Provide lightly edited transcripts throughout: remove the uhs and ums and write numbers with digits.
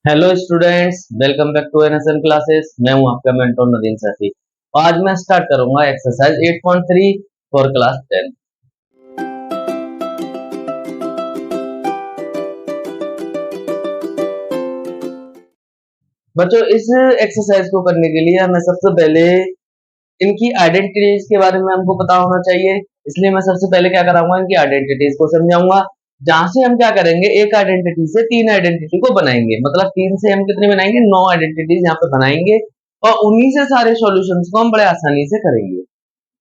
Hello students, welcome back to NSN classes. मैं हूं आपका मेंटर नदीम सैफी। आज मैं स्टार्ट करूंगा एक्सरसाइज 8.3 फॉर क्लास 10। बच्चों, इस एक्सरसाइज को करने के लिए हमें सबसे पहले इनकी आइडेंटिटीज के बारे में हमको पता होना चाहिए। इसलिए मैं सबसे पहले क्या कराऊंगा, इनकी आइडेंटिटीज को समझाऊंगा। जहां से हम क्या करेंगे, एक आइडेंटिटी से तीन आइडेंटिटी को बनाएंगे। मतलब तीन से हम कितनी बनाएंगे, 9 आइडेंटिटीज यहाँ पे बनाएंगे और उन्हीं से सारे सॉल्यूशंस को हम बड़े आसानी से करेंगे।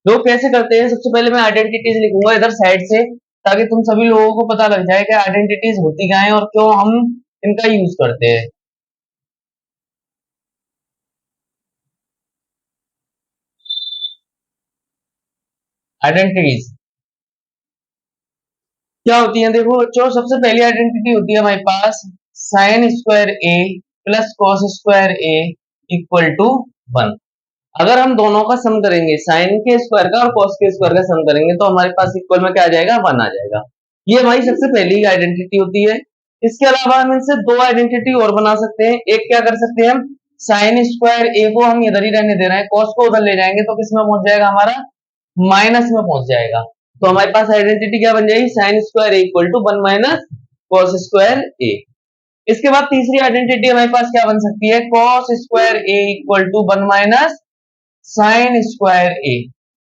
लोग कैसे करते हैं, सबसे पहले मैं आइडेंटिटीज लिखूंगा इधर साइड से, ताकि तुम सभी लोगों को पता लग जाए कि आइडेंटिटीज होती क्या है और क्यों हम इनका यूज करते हैं। आइडेंटिटीज क्या होती है, देखो बच्चों, सबसे पहली आइडेंटिटी होती है हमारे पास sine square A plus cos square A equal to 1। अगर हम दोनों का सम करेंगे, साइन के स्क्वायर का और कॉस के स्क्वायर का सम करेंगे, तो हमारे पास इक्वल में क्या आ जाएगा, 1 आ जाएगा। ये हमारी सबसे पहली आइडेंटिटी होती है। इसके अलावा हम इनसे दो आइडेंटिटी और बना सकते हैं। एक क्या कर सकते हैं, हम साइन स्क्वायर ए को हम इधर ही रहने दे रहे हैं, कॉस को उधर ले जाएंगे तो किस में पहुंच जाएगा, हमारा माइनस में पहुंच जाएगा। तो हमारे पास आइडेंटिटी क्या बन जाएगी, sine square A equal to 1 minus cos square A. इसके बाद तीसरी आइडेंटिटी हमारे पास क्या बन सकती है, cos square A equal to 1 minus sine square A.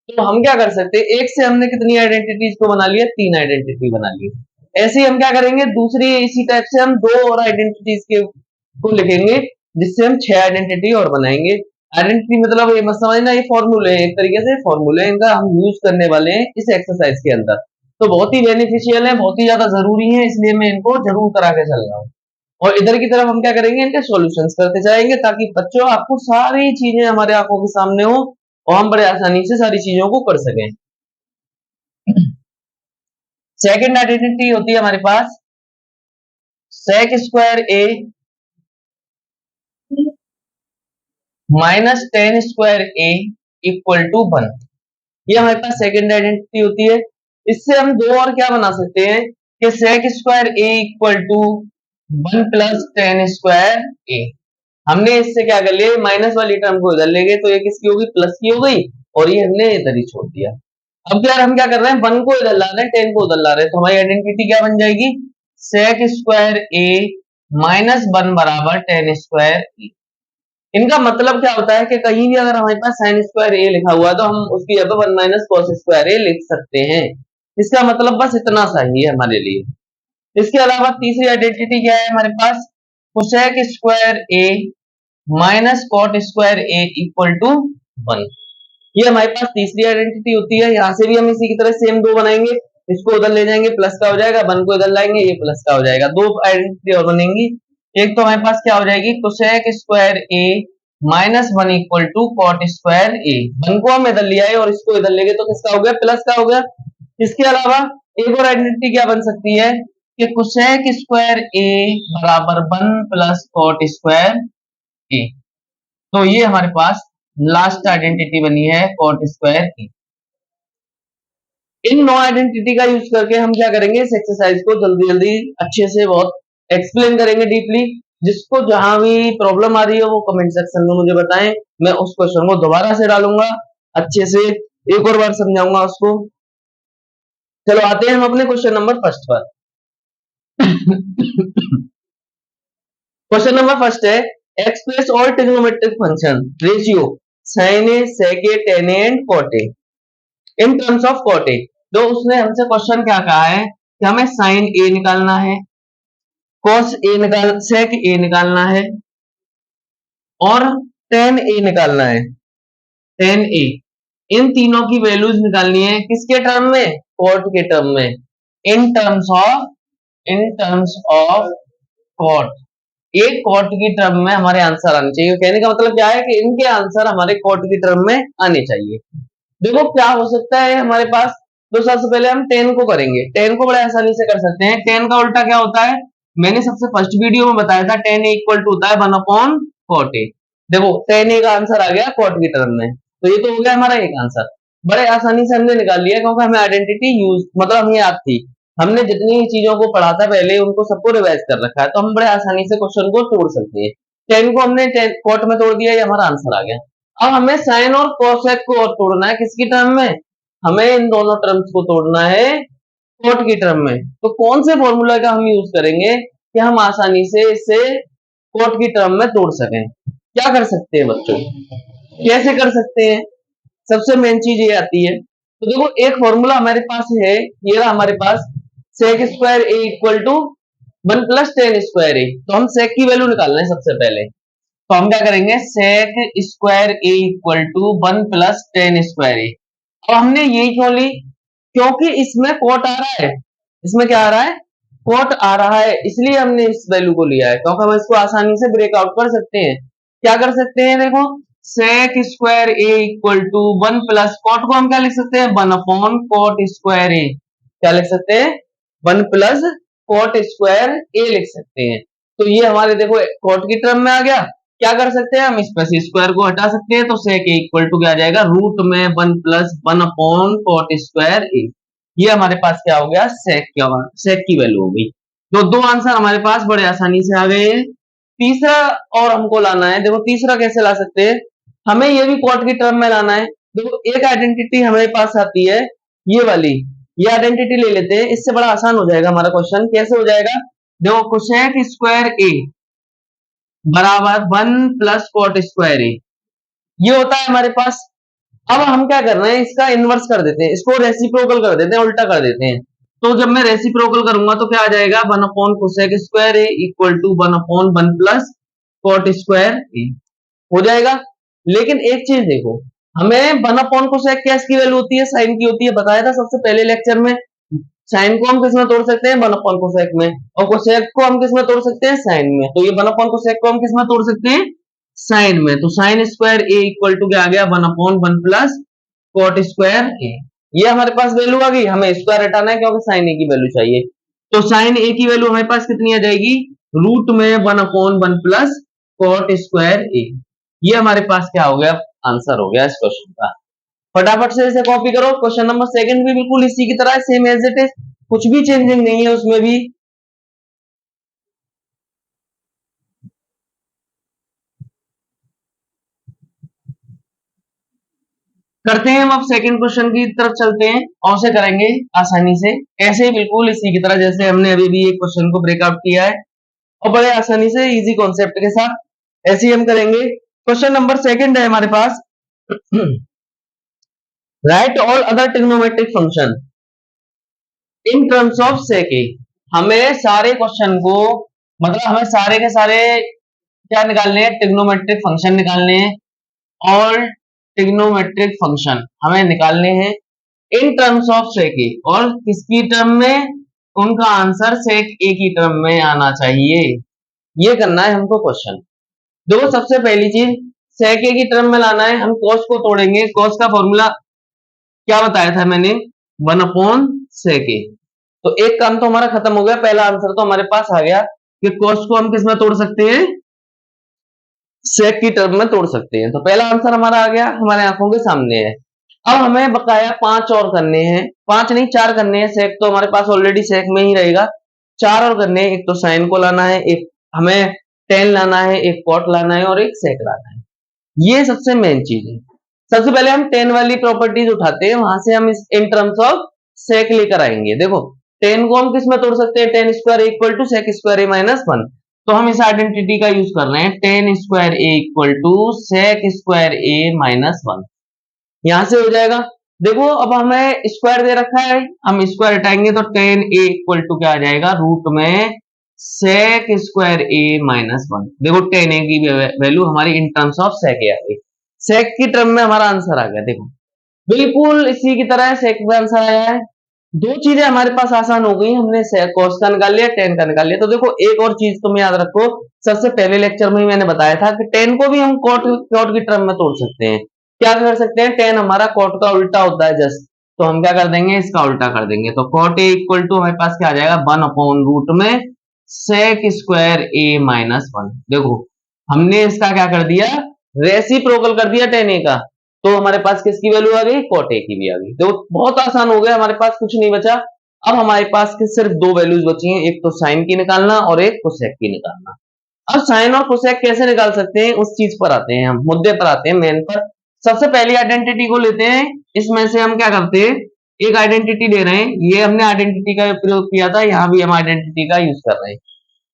तो हम क्या कर सकते हैं, एक से हमने कितनी आइडेंटिटीज को बना लिया, तीन आइडेंटिटी बना ली। ऐसे ही हम क्या करेंगे, दूसरी इसी टाइप से हम दो और आइडेंटिटीज के को लिखेंगे, जिससे हम 6 आइडेंटिटी और बनाएंगे। आइडेंटिटी मतलब ये मत समझना, ये फॉर्मूले है, एक तरीके से फॉर्मूले है, इनका हम यूज करने वाले हैं इस एक्सरसाइज के अंदर। तो बहुत ही बेनिफिशियल है, बहुत ही ज्यादा जरूरी है, इसलिए मैं इनको जरूर करा के चल रहा हूँ। और इधर की तरफ हम क्या करेंगे, इनके सॉल्यूशंस करते जाएंगे, ताकि बच्चों आपको सारी चीजें हमारे आंखों के सामने हो और हम बड़े आसानी से सारी चीजों को कर सकें। सेकंड आइडेंटिटी होती है हमारे पास sec square A minus tan square A equal to 1। ये हमारे पास सेकंड आइडेंटिटी होती है। इससे हम दो और क्या बना सकते हैं कि sec square A equal to 1 plus tan square A. हमने इससे क्या कर लिया, माइनस वाली टर्म को इधर ले गए तो ये किसकी होगी, प्लस की हो गई, और ये हमने इधर ही छोड़ दिया। अब यार हम क्या कर रहे हैं, 1 को इधर ला रहे हैं, 10 को उधर ला रहे हैं, तो हमारी आइडेंटिटी क्या बन जाएगी, सेक स्क्वायर ए माइनस 1 बराबर टेन स्क्वायर ए। इनका मतलब क्या होता है कि कहीं भी अगर हमारे पास साइन स्क्वायर ए लिखा हुआ है तो हम उसकी जगह 1 माइनस कॉस स्क्वायर ए लिख सकते हैं। इसका मतलब बस इतना सा ही है हमारे लिए। इसके अलावा तीसरी आइडेंटिटी क्या है हमारे पास, cosec square A minus cot square A equal to 1। ये हमारे पास तीसरी आइडेंटिटी होती है। यहाँ से भी हम इसी की तरह सेम दो बनाएंगे, इसको उधर ले जाएंगे, प्लस का हो जाएगा, 1 को इधर लाएंगे, ये प्लस का हो जाएगा। दो आइडेंटिटी और बनेंगी। एक तो हमारे पास क्या हो जाएगी, cosec square A minus 1 equal to cot square A. 1 को हम इधर ले आए और इसको इधर ले गए तो किसका हो गया, प्लस का हो गया। इसके अलावा एक और आइडेंटिटी क्या बन सकती है कि कोसेक स्क्वायर ए बराबर 1 प्लस कॉट स्क्वायर ए। तो ये हमारे पास लास्ट आइडेंटिटी बनी है कॉट स्क्वायर ए। इन नौ आइडेंटिटी का यूज करके हम क्या करेंगे, इस एक्सरसाइज को जल्दी जल्दी अच्छे से बहुत एक्सप्लेन करेंगे डीपली। जिसको जहां भी प्रॉब्लम आ रही है वो कमेंट सेक्शन में मुझे बताएं, मैं उस क्वेश्चन को दोबारा से डालूंगा, अच्छे से एक और बार समझाऊंगा उसको। चलो आते हैं हम अपने क्वेश्चन नंबर फर्स्ट पर। क्वेश्चन नंबर फर्स्ट है, express all trigonometric function ratio sine A sec A tan A and cot A in terms of cot A. तो उसने हमसे क्वेश्चन क्या कहा है कि हमें साइन ए निकालना है, कॉस ए निकाल सेक ए निकालना है और टेन ए निकालना है, टेन ए। इन तीनों की वैल्यूज निकालनी है किसके टर्म में, कॉट के टर्म में, इन टर्म्स ऑफ कॉट। एक कॉट की टर्म में हमारे आंसर आने चाहिए। कहने का मतलब क्या है कि इनके आंसर हमारे कॉट की टर्म में आने चाहिए। देखो क्या हो सकता है हमारे पास, तो सबसे पहले हम 10 को करेंगे। 10 को बड़े आसानी से कर सकते हैं। 10 का उल्टा क्या होता है, मैंने सबसे फर्स्ट वीडियो में बताया था, 10 इक्वल टू होता है 1 अपॉन कॉट ए। देखो 10 ए का आंसर आ गया कॉट की टर्म में, तो ये तो हो गया हमारा एक आंसर। बड़े आसानी से हमने निकाल लिया क्योंकि हमें आइडेंटिटी यूज मतलब हमें याद थी। हमने जितनी चीजों को पढ़ा था पहले उनको सबको रिवाइज कर रखा है, तो हम बड़े आसानी से क्वेश्चन को तोड़ सकते हैं। 10 को हमने कोट में तोड़ दिया, ये हमारा आंसर आ गया। अब हमें साइन और कोसेक को और तोड़ना है किसकी टर्म में, हमें इन दोनों टर्म्स को तोड़ना है कोट की टर्म में। तो कौन से फॉर्मूला का हम यूज करेंगे कि हम आसानी से इसे कोट की टर्म में तोड़ सकें। क्या कर सकते हैं बच्चों, कैसे कर सकते हैं, सबसे मेन चीज ये आती है। तो देखो एक फॉर्मूला हमारे पास है, ये रहा हमारे पास, sec square A equal to 1 plus tan square A. तो हम सेक की वैल्यू निकालना है सबसे पहले, तो हम क्या करेंगे, sec square A equal to 1 plus tan square A. अब हमने यही क्यों ली, क्योंकि इसमें कोट आ रहा है, इसमें क्या आ रहा है, कोट आ रहा है, इसलिए हमने इस वैल्यू को लिया है, क्योंकि हम इसको आसानी से ब्रेकआउट कर सकते हैं। क्या कर सकते हैं, देखो sec square A equal to 1 plus cot को हम क्या लिख सकते हैं, 1 अपॉन कोट स्क्वायर ए। क्या लिख सकते हैं, 1 प्लस कोट स्क्वायर ए लिख सकते हैं। तो ये हमारे देखो कोट की टर्म में आ गया। क्या कर सकते हैं, हम इस पर स्क्वायर को हटा सकते हैं, तो सेक ए इक्वल टू क्या आ जाएगा, रूट में 1 plus 1 upon coat square A. ये हमारे पास क्या हो गया, सेक की वैल्यू हो गई। तो दो आंसर हमारे पास बड़े आसानी से आ गए। तीसरा और हमको लाना है, देखो तीसरा कैसे ला सकते हैं, हमें ये भी कोट की टर्म में लाना है। देखो एक आइडेंटिटी हमारे पास आती है ये वाली, ये आइडेंटिटी ले लेते हैं, इससे बड़ा आसान हो जाएगा हमारा क्वेश्चन। कैसे हो जाएगा, देखो कोसेक स्क्वायर ए बराबर 1 प्लस कोट स्क्वायर ए, ये होता है हमारे पास। अब हम क्या कर रहे हैं, इसका इनवर्स कर देते हैं, इसको रेसिप्रोकल कर देते हैं, उल्टा कर देते हैं। तो जब मैं रेसिप्रोकल करूंगा तो क्या आ जाएगा, 1 upon cosec square A equal to 1 upon 1 plus cot square A हो जाएगा। लेकिन एक चीज देखो, हमें 1 अपॉन कोसेक की वैल्यू होती है, साइन की होती है, बताया था सबसे पहले लेक्चर में। साइन को हम किस में तोड़ सकते हैं, 1 अपॉन कोसेक में, और कोसेक को हम किस में तोड़ सकते हैं, साइन में। तो ये 1 अपॉन कोसेक को हम किस में तोड़ सकते हैं, साइन में। तो sine square A equal to क्या आ गया, 1 upon 1 plus cot square A. ये हमारे पास वैल्यू आ गई, हमें स्क्वायर हटाना है क्योंकि साइन ए की वैल्यू चाहिए। तो साइन ए की वैल्यू हमारे पास कितनी आ जाएगी, रूट में 1 upon 1 plus cot square A. ये हमारे पास क्या हो गया, आंसर हो गया इस क्वेश्चन का। फटाफट से इसे कॉपी करो। क्वेश्चन नंबर सेकंड भी बिल्कुल इसी की तरह सेम एज इट इज, कुछ भी चेंजिंग नहीं है उसमें भी। करते हैं हम अब सेकंड क्वेश्चन की तरफ चलते हैं, और से करेंगे आसानी से, ऐसे ही बिल्कुल इसी की तरह जैसे हमने अभी भी एक क्वेश्चन को ब्रेकआउट किया है, और बड़े आसानी से इजी कॉन्सेप्ट के साथ ऐसे ही हम करेंगे। क्वेश्चन नंबर सेकंड है हमारे पास, right all other trigonometric function in terms of sec A. हमें सारे क्वेश्चन को, मतलब हमें सारे के सारे क्या निकालने हैं, ट्रिग्नोमेट्रिक फंक्शन निकालने हैं। ऑल ट्रिग्नोमेट्रिक फंक्शन हमें निकालने हैं इन टर्म्स ऑफ सेक ए, और किसकी टर्म में, उनका आंसर सेक ए की टर्म में आना चाहिए। ये करना है हमको क्वेश्चन। देखो सबसे पहली चीज, सेक ए की टर्म में लाना है, हम कॉस को तोड़ेंगे। कॉस का फॉर्मूला क्या बताया था मैंने, 1 अपॉन सेक ए। तो एक काम तो हमारा खत्म हो गया, पहला आंसर तो हमारे पास आ गया कि कॉस को हम किस में तोड़ सकते हैं, सेक की टर्म में तोड़ सकते हैं। तो पहला आंसर हमारा आ गया, हमारे आंखों के सामने है। अब हमें बकाया 5 और करने हैं, 5 नहीं 4 करने हैं, सेक तो हमारे पास ऑलरेडी सेक में ही रहेगा। 4 और करने हैं, एक तो साइन को लाना है, एक हमें टेन लाना है, एक कॉट लाना है, और एक सेक लाना है। ये सबसे मेन चीज है। सबसे पहले हम टेन वाली प्रॉपर्टीज उठाते हैं, वहां से हम इस इन टर्म्स ऑफ सेक लेकर आएंगे। देखो टेन को हम किस में तोड़ सकते हैं, tan square equal to sec square A minus 1। तो हम इस आइडेंटिटी का यूज कर रहे हैं, tan square A equal to sec square A minus 1। यहां से हो जाएगा। देखो अब हमें स्क्वायर दे रखा है, हम स्क्वायर हटाएंगे तो टेन ए इक्वल टू क्या आ जाएगा, रूट में सेक स्क्वायर ए माइनस 1। देखो टेन ए की वैल्यू हमारी इन टर्म्स ऑफ सेक ए आ गई, सेक की टर्म में हमारा आंसर आ गया। देखो बिल्कुल इसी की तरह सेक में आंसर आया है। दो चीजें हमारे पास आसान हो गई, हमने कॉस का निकाल लिया, टेन का निकाल लिया। तो देखो एक और चीज तुम याद रखो, सबसे पहले लेक्चर में ही मैंने बताया था कि टेन को भी हम कॉट की टर्म में तोड़ सकते हैं। क्या कर सकते हैं, टेन हमारा कॉट का उल्टा होता है जस्ट, तो हम क्या कर देंगे, इसका उल्टा कर देंगे। तो कॉट ए इक्वल टू हमारे पास क्या आ जाएगा, 1 अपॉन रूट में सेक स्क्वायर ए माइनस 1। देखो हमने इसका क्या कर दिया, रेसिप्रोकल कर दिया टेन ए का, तो हमारे पास किसकी वैल्यू आ गई, कॉट ए की भी आ गई। देखो बहुत आसान हो गया, हमारे पास कुछ नहीं बचा। अब हमारे पास के सिर्फ दो वैल्यूज बची हैं, एक तो साइन की निकालना और एक कोसेक की निकालना। अब साइन और कोसेक कैसे निकाल सकते हैं उस चीज पर आते हैं, हम मुद्दे पर आते हैं, मेन पर। सबसे पहली आइडेंटिटी को लेते हैं, इसमें से हम क्या करते हैं, एक आइडेंटिटी ले रहे हैं, ये हमने आइडेंटिटी का प्रयोग किया था, यहां भी हम आइडेंटिटी का यूज कर रहे हैं।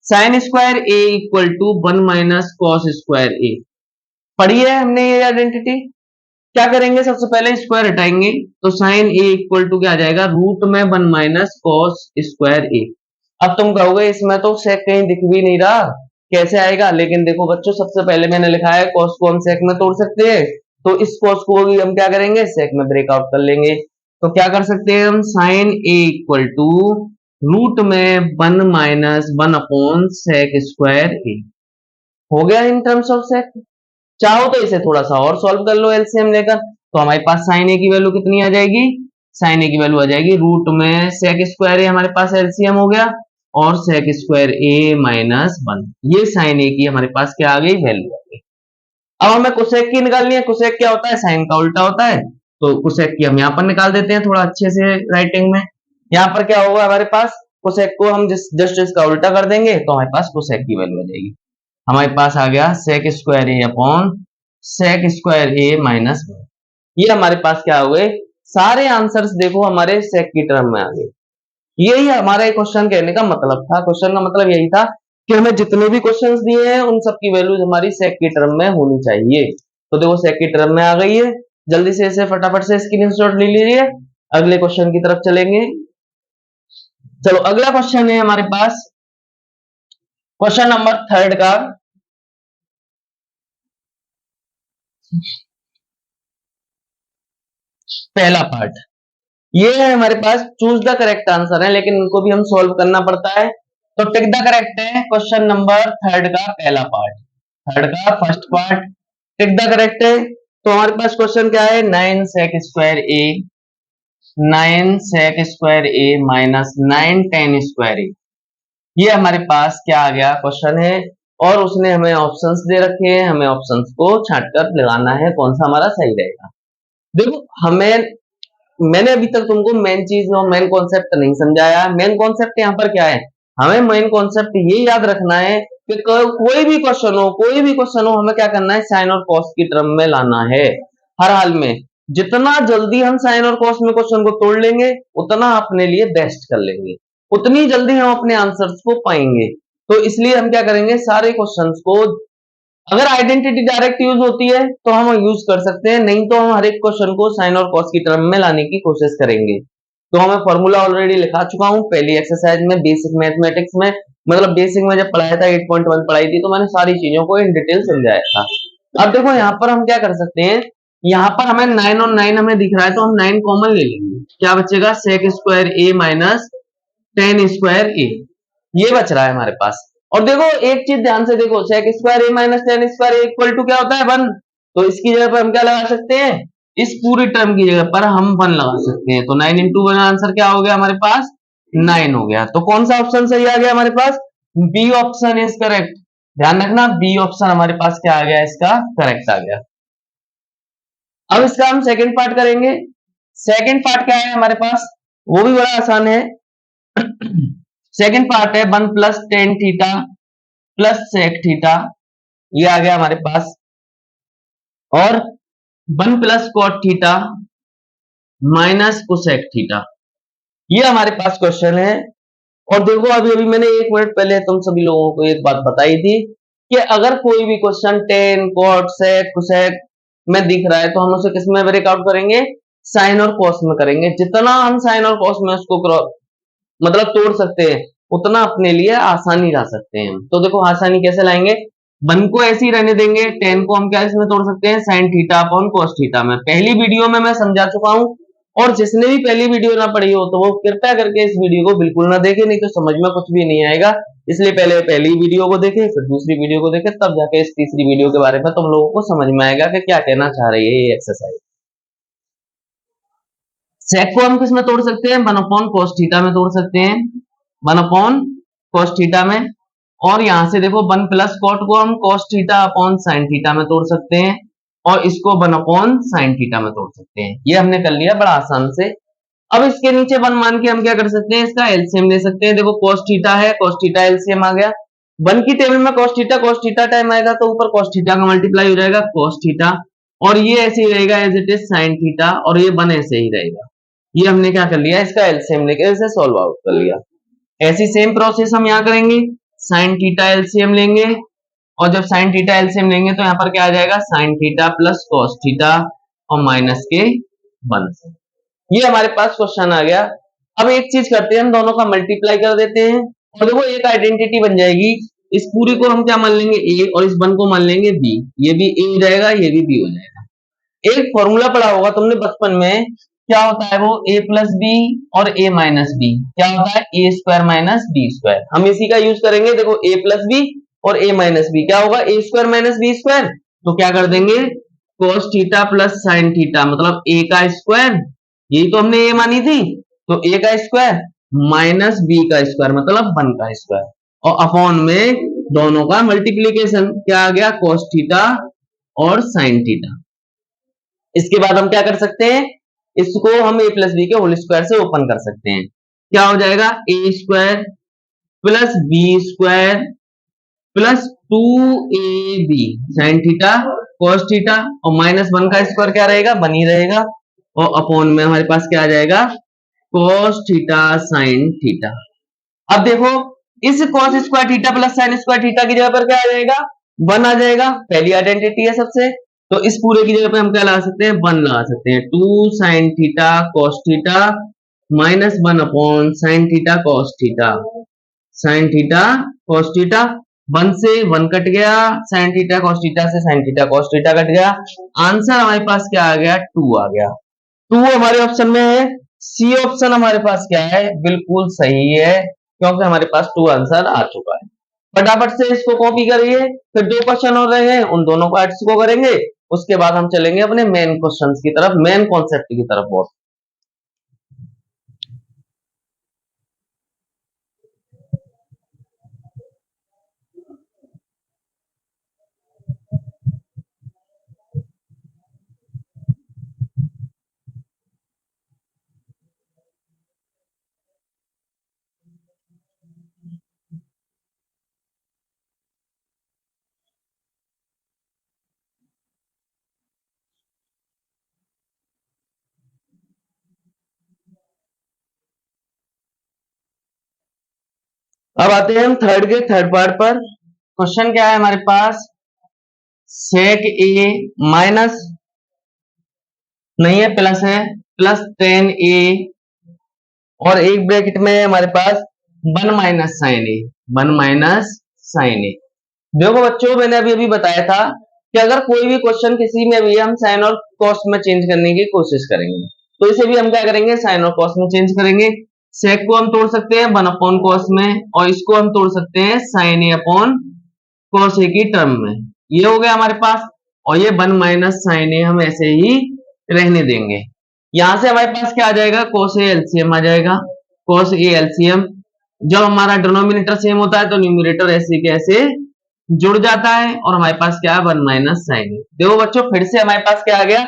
Sine square A equal to 1 minus cos square A, पढ़ी है हमने ये आइडेंटिटी। क्या करेंगे, सबसे पहले स्क्वायर हटाएंगे, तो साइन ए इक्वल टू क्या आ जाएगा, रूट में 1 माइनस कॉस स्क्वायर ए। अब तुम कहोगे इसमें तो सेक कहीं दिख भी नहीं रहा, कैसे आएगा, लेकिन देखो बच्चों, सबसे पहले मैंने लिखा है कॉस को हम सेक में तोड़ सकते हैं, तो इस कॉस को भी हम क्या करेंगे, सेक में ब्रेकआउट कर लेंगे। तो क्या कर सकते हैं हम, sine A equal to root में 1 minus 1 upon sec square A, हो गया इन टर्म्स ऑफ सेक। चाहो तो इसे थोड़ा सा और सॉल्व कर लो एलसीएम लेकर, तो हमारे पास साइन ए की वैल्यू कितनी आ जाएगी, साइन ए की वैल्यू आ जाएगी रूट में सेक स्क्वायर ए, हमारे पास एलसीएम हो गया, और सेक स्क्वायर ए माइनस 1, ये साइन ए की हमारे पास क्या आ गई, वैल्यू आ गई। अब हमें कोसेक की निकालनी है, कोसेक क्या होता है, साइन का उल्टा होता है, तो कोसेक की हम यहाँ पर निकाल देते हैं थोड़ा अच्छे से राइटिंग में। यहाँ पर क्या होगा हमारे पास, कोसेक को हम जस्ट इसका उल्टा कर देंगे, तो हमारे पास कोसेक की वैल्यू आ जाएगी। हमारे पास आ गया सेक square A upon sec square A minus 1, ये हमारे पास क्या हो गए, सारे आंसर्स देखो हमारे सेक की टर्म में आ गए। यही हमारा क्वेश्चन कहने का मतलब था, क्वेश्चन का मतलब यही था कि हमें जितने भी क्वेश्चंस दिए हैं उन सब की वैल्यूज हमारी सेक की टर्म में होनी चाहिए। तो देखो सेक की टर्म में आ गई है, जल्दी से इसे फटाफट से स्क्रीनशॉट ले लीजिए, अगले क्वेश्चन की तरफ चलेंगे। चलो अगला क्वेश्चन है हमारे पास, क्वेश्चन नंबर 3 का पहला पार्ट, ये है हमारे पास चूज द करेक्ट आंसर है, लेकिन इनको भी हम सॉल्व करना पड़ता है। तो टिक द करेक्ट है क्वेश्चन नंबर 3 का पहला पार्ट, 3 का first part tick the correct है। तो हमारे पास क्वेश्चन क्या है, 9 सेक square A, 9 sec square A minus 9 ten square A, ये हमारे पास क्या आ गया क्वेश्चन है, और उसने हमें ऑप्शंस दे रखे हैं, हमें ऑप्शंस को छांटकर लगाना है कौन सा हमारा सही रहेगा। देखो हमें, मैंने अभी तक तुमको मेन चीज और मेन कॉन्सेप्ट नहीं समझाया। मेन कॉन्सेप्ट यहाँ पर क्या है, हमें मेन कॉन्सेप्ट ये याद रखना है कि कोई भी क्वेश्चन हो, कोई भी क्वेश्चन हो, हमें क्या करना है, साइन और कॉस की टर्म में लाना है हर हाल में। जितना जल्दी हम साइन और कॉस में क्वेश्चन को तोड़ लेंगे उतना अपने लिए बेस्ट कर लेंगे, उतनी जल्दी हम अपने आंसर्स को पाएंगे। तो इसलिए हम क्या करेंगे, सारे क्वेश्चंस को, अगर आइडेंटिटी डायरेक्ट यूज होती है तो हम यूज कर सकते हैं, नहीं तो हम हर एक क्वेश्चन को साइन और कॉस की टर्म में लाने की कोशिश करेंगे। तो हमें फॉर्मूला ऑलरेडी लिखा चुका हूं पहली एक्सरसाइज में, बेसिक मैथमेटिक्स में, मतलब बेसिक में जब पढ़ाया था 8.1 पढ़ाई थी, तो मैंने सारी चीजों को इन डिटेल समझाया था। अब देखो यहाँ पर हम क्या कर सकते हैं, यहाँ पर हमें 9 और 9 हमें दिख रहा है, तो हम 9 कॉमन ले लेंगे, क्या बचेगा, सेक square A minus tan square A, ये बच रहा है हमारे पास। और देखो एक चीज ध्यान से देखो, sec square A minus tan square A equal to क्या होता है, 1। तो इसकी जगह पर हम क्या लगा सकते हैं, इस पूरी टर्म की जगह पर हम 1 लगा सकते हैं। तो 9 इंटू 1 आंसर क्या हो गया हमारे पास, 9 हो गया। तो कौन सा ऑप्शन सही आ गया हमारे पास, बी ऑप्शन इज करेक्ट। ध्यान रखना बी ऑप्शन हमारे पास क्या आ गया, इसका करेक्ट आ गया। अब इसका हम सेकंड पार्ट करेंगे। सेकंड पार्ट क्या है हमारे पास, वो भी बड़ा आसान है। सेकंड पार्ट है 1 plus tan theta plus sec theta, ये आ गया हमारे पास, और 1 plus cot theta minus cosec theta, ये हमारे पास क्वेश्चन है। और देखो अभी अभी मैंने 1 मिनट पहले तुम सभी लोगों को एक बात बताई थी कि अगर कोई भी question tan cot sec cosec में दिख रहा है तो हम उसे किस में ब्रेकआउट करेंगे, साइन और कॉस में करेंगे। जितना हम साइन और कॉस में उसको मतलब तोड़ सकते हैं उतना अपने लिए आसानी ला सकते हैं। तो देखो आसानी कैसे लाएंगे, 1 को ऐसे ही रहने देंगे, 10 को हम क्या इसमें तोड़ सकते हैं, sign theta upon cos theta में। पहली वीडियो में मैं समझा चुका हूं, और जिसने भी पहली वीडियो ना पढ़ी हो तो वो कृपया करके इस वीडियो को बिल्कुल ना देखे, नहीं तो समझ में कुछ भी नहीं आएगा। इसलिए पहले पहली वीडियो को देखे, फिर दूसरी वीडियो को देखे, तब जाके इस तीसरी वीडियो के बारे में तुम लोगों को समझ में आएगा कि क्या कहना चाह रही है ये एक्सरसाइज। सेक को हम किस में तोड़ सकते हैं, 1 अपॉन कॉस थीटा में तोड़ सकते हैं, 1 अपॉन कॉस थीटा में। और यहां से देखो 1 प्लस कॉट को हम cos theta upon sine theta में तोड़ सकते हैं, और इसको 1 अपॉन साइन थीटा में तोड़ सकते हैं। ये हमने कर लिया बड़ा आसान से। अब इसके नीचे 1 मान के हम क्या कर सकते हैं, इसका एलसीएम ले सकते हैं। देखो cos थीटा है, cos थीटा एलसीएम आ गया। 1 की टेबल में cos थीटा टाइम आएगा तो ऊपर cos थीटा का मल्टीप्लाई हो जाएगा cos थीटा, और ये ऐसे ही रहेगा as it is sin theta, और ये 1 ऐसे ही रहेगा। ये हमने क्या कर लिया, इसका एलसीएम लेके इसे सॉल्व आउट कर लिया। ऐसी सेम प्रोसेस हम यहाँ करेंगे, sin थीटा एलसीएम लेंगे, और जब sin थीटा एलसीएम लेंगे तो यहाँ पर क्या आ जाएगा, sin theta plus cos theta और माइनस के 1 से। ये हमारे पास क्वेश्चन आ गया। अब एक चीज करते हैं, हम दोनों का मल्टीप्लाई कर देते हैं और देखो एक आइडेंटिटी बन जाएगी। इस पूरी को हम क्या मान लेंगे, a, और इस 1 को मान लेंगे b। ये भी a हो जाएगा, ये भी b हो जाएगा। एक फॉर्मूला पढ़ा होगा तुमने बचपन में, क्या होता है वो, a प्लस बी और a माइनस बी, क्या होता है a square minus B square. हम इसी का यूज करेंगे। देखो a प्लस बी और a माइनस बी क्या होगा, a square minus B square. तो क्या कर देंगे, cos theta plus sin theta, मतलब a का स्क्वायर, यही तो हमने a मानी थी, तो a का स्क्वायर माइनस b का स्क्वायर मतलब 1 का स्क्वायर, और अपॉन में दोनों का मल्टीप्लीकेशन, क्या आ गया, cos थीटा और sin थीटा। इसके बाद हम क्या कर सकते हैं, इसको हम a प्लस बी के होल स्क्वायर से ओपन कर सकते हैं। क्या हो जाएगा, a square plus B square plus 2ab sin theta cos theta, और माइनस 1 का स्क्वायर क्या रहेगा, 1 ही रहेगा, और अपॉन में हमारे पास क्या आ जाएगा, cos थीटा sin थीटा। अब देखो इस cos square theta plus sin square theta की जगह पर क्या आ जाएगा, 1 आ जाएगा। पहली आइडेंटिटी है सबसे, तो इस पूरे की जगह पे हम क्या लगा सकते हैं, 1 लगा सकते हैं। 2 sin theta cos theta minus 1 upon sin theta cos theta, sin theta cos theta, 1 से 1 कट गया, sin थीटा cos थीटा से sin theta cos theta cut गया। आंसर हमारे पास क्या आ गया, 2 आ गया। 2 हमारे ऑप्शन में है। सी ऑप्शन हमारे पास क्या है, बिल्कुल सही है, क्योंकि हमारे पास 2 आंसर आ चुका है। फटाफट से इसको कॉपी करिए, फिर 2 क्वेश्चन और रहे हैं, उन दोनों पार्ट्स को करेंगे। उसके बाद हम चलेंगे अपने मेन क्वेश्चंस की तरफ, मेन कॉन्सेप्ट की तरफ। बहुत अब आते हैं हम थर्ड पार्ट पर। क्वेश्चन क्या है हमारे पास, सेक ए माइनस नहीं है, प्लस है, प्लस 10a, और एक ब्रैकेट में हमारे पास 1 माइनस साइन ए, 1 माइनस साइन ए। देखो बच्चों, मैंने अभी अभी बताया था कि अगर कोई भी क्वेश्चन किसी में भी हम साइन और कॉस में चेंज करने की कोशिश करेंगे, तो इसे भी हम क्या करेंगे, साइन और कॉस में चेंज करेंगे। सेक को हम तोड़ सकते हैं 1 अपॉन कॉस में, और इसको हम तोड़ सकते हैं sign A upon cos A की टर्म में। ये हो गया हमारे पास, और ये 1 माइनस साइन ए हम ऐसे ही रहने देंगे। यहां से हमारे पास क्या आ जाएगा, cos ए एलसीएम आ जाएगा, cos ए एलसीएम। जब हमारा डिनोमिनेटर सेम होता है तो न्यूमरेटर ऐसे के ऐसे जुड़ जाता है, और हमारे पास क्या है, 1 माइनस साइन ए। देखो बच्चों, फिर से हमारे पास क्या आ गया,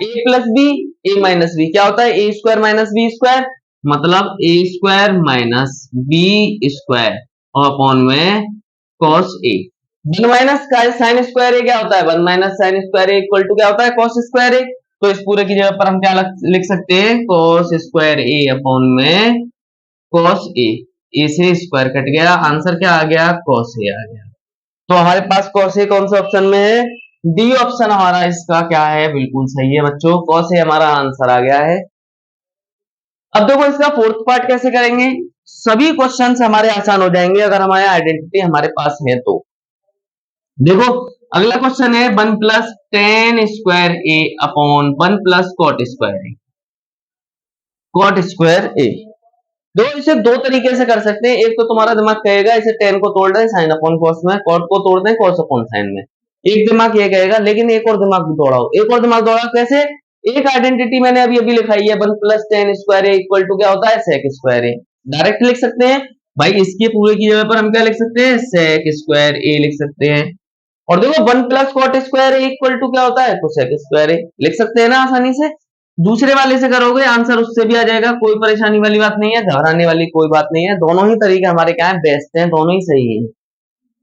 a plus B, A minus b, क्या होता है, a square minus B square, मतलब a square minus B square, और अपॉन में cos ए। 1 माइनस साइन स्क्वायर ए क्या होता है, 1 minus sine square A equal to क्या होता है, cos स्क्वायर ए। तो इस पूरे की जगह पर हम क्या लिख सकते हैं, cos स्क्वायर ए अपॉन में cos ए। ए से स्क्वायर कट गया, आंसर क्या आ गया, cos ए आ गया। तो हमारे पास cos ए कौन से ऑप्शन में है, डी ऑप्शन हमारा इसका क्या है, बिल्कुल सही है बच्चों, cos ए हमारा आंसर आ गया है। अब देखो इसका फोर्थ पार्ट कैसे करेंगे। सभी क्वेश्चंस हमारे आसान हो जाएंगे अगर हमारे आइडेंटिटी हमारे पास है तो। देखो अगला क्वेश्चन है 1 प्लस टेन स्क्वायर ए अपॉन 1 प्लस कॉट स्क्वायर ए, कॉट स्क्वायर ए। दो इसे दो तरीके से कर सकते हैं। एक तो तुम्हारा दिमाग कहेगा इसे टेन को तोड़ दें साइन अपॉन कॉस में, कॉट को तोड़ दें कॉस अपॉन साइन में। एक दिमाग ये कहेगा, लेकिन एक और दिमाग दौड़ाओ, एक और दिमाग दौड़ाओ कैसे। एक आइडेंटिटी मैंने अभी अभी लिखाई है, 1 plus tan square A equal to क्या होता है, सेक स्क्वायर ए। डायरेक्ट लिख सकते हैं भाई, इसके पूरे की जगह पर हम क्या लिख सकते हैं, सेक स्क्वायर ए लिख सकते हैं। और देखो 1 plus cot square A equal to क्या होता है, कोसेक स्क्वायर ए लिख सकते हैं ना आसानी से। दूसरे वाले से करोगे आंसर उससे भी आ जाएगा, कोई परेशानी वाली बात नहीं है, घबराने वाली कोई बात नहीं है, दोनों ही तरीके हमारे क्या है, बेस्ट हैं, दोनों ही सही है।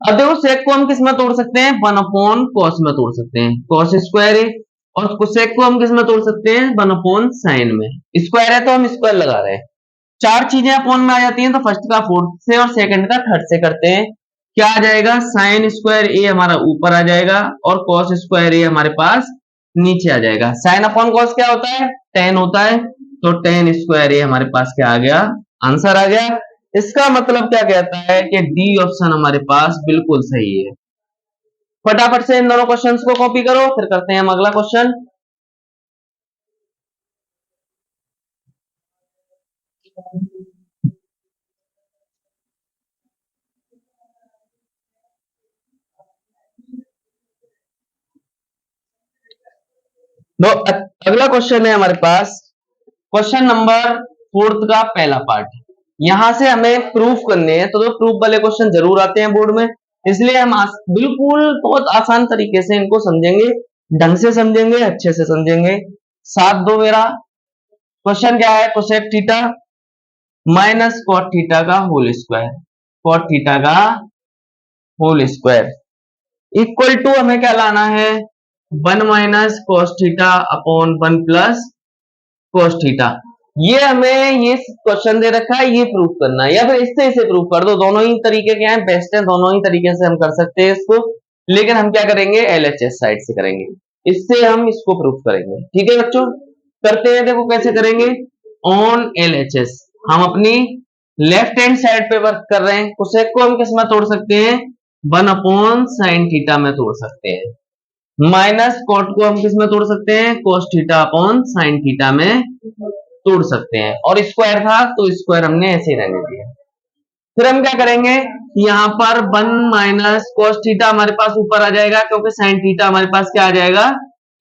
अब देखो सेक को हम किस में तोड़ सकते हैं, 1 अपॉन कॉस में तोड़ सकते हैं, कॉस स्क्वायर है, और सेक को हम किस में तोड़ सकते हैं, 1 अपॉन साइन में, स्क्वायर है तो हम स्क्वायर लगा रहे हैं। चार चीजें अपॉन में आ जाती हैं, तो फर्स्ट का फोर्थ से और सेकंड का थर्ड से करते हैं। क्या आ जाएगा, साइन स्क्वायर ए हमारा ऊपर आ जाएगा और कॉस स्क्वायर ए हमारे पास नीचे आ जाएगा। साइन अपॉन कॉस क्या होता है, टेन होता है, तो टेन स्क्वायर ए हमारे पास क्या आ गया, आंसर आ गया। इसका मतलब क्या कहता है कि डी ऑप्शन हमारे पास बिल्कुल सही है। फटाफट से इन दोनों क्वेश्चंस को कॉपी करो, फिर करते हैं हम अगला क्वेश्चन। तो अगला क्वेश्चन है हमारे पास क्वेश्चन नंबर फोर्थ का पहला पार्ट। यहां से हमें प्रूफ करने हैं, तो प्रूफ वाले क्वेश्चन जरूर आते हैं बोर्ड में, इसलिए हम बिल्कुल बहुत आसान तरीके से इनको समझेंगे, ढंग से समझेंगे, अच्छे से समझेंगे। साथ दो मेरा। क्वेश्चन क्या है, cosec theta minus cot theta का होल स्क्वायर, कॉट थीटा का होल स्क्वायर इक्वल टू हमें क्या लाना है, 1 minus cos theta upon 1 plus cos theta. ये हमें ये क्वेश्चन दे रखा है, ये प्रूफ करना है, या फिर इससे इसे प्रूफ कर दो, दोनों ही तरीके क्या है, बेस्ट है, दोनों ही तरीके से हम कर सकते हैं इसको, लेकिन हम क्या करेंगे, एलएचएस साइड से करेंगे, इससे हम इसको प्रूफ करेंगे। ठीक है बच्चों, करते हैं, देखो कैसे करेंगे। ऑन एलएचएस हम अपनी लेफ्ट हैंड साइड पे वर्क कर रहे हैं, कोसेक को हम किस में तोड़ सकते हैं, 1 अपॉन साइन थीटा में तोड़ सकते हैं, माइनस कॉट को हम किस में तोड़ सकते हैं, cos theta upon sine theta में तोड़ सकते हैं, और स्क्वायर था तो स्क्वायर हमने ऐसे रहने दिया। फिर हम क्या करेंगे, यहां पर 1 माइनस कोस थीटा हमारे पास ऊपर आ जाएगा, क्योंकि साइन थीटा हमारे पास क्या आ जाएगा,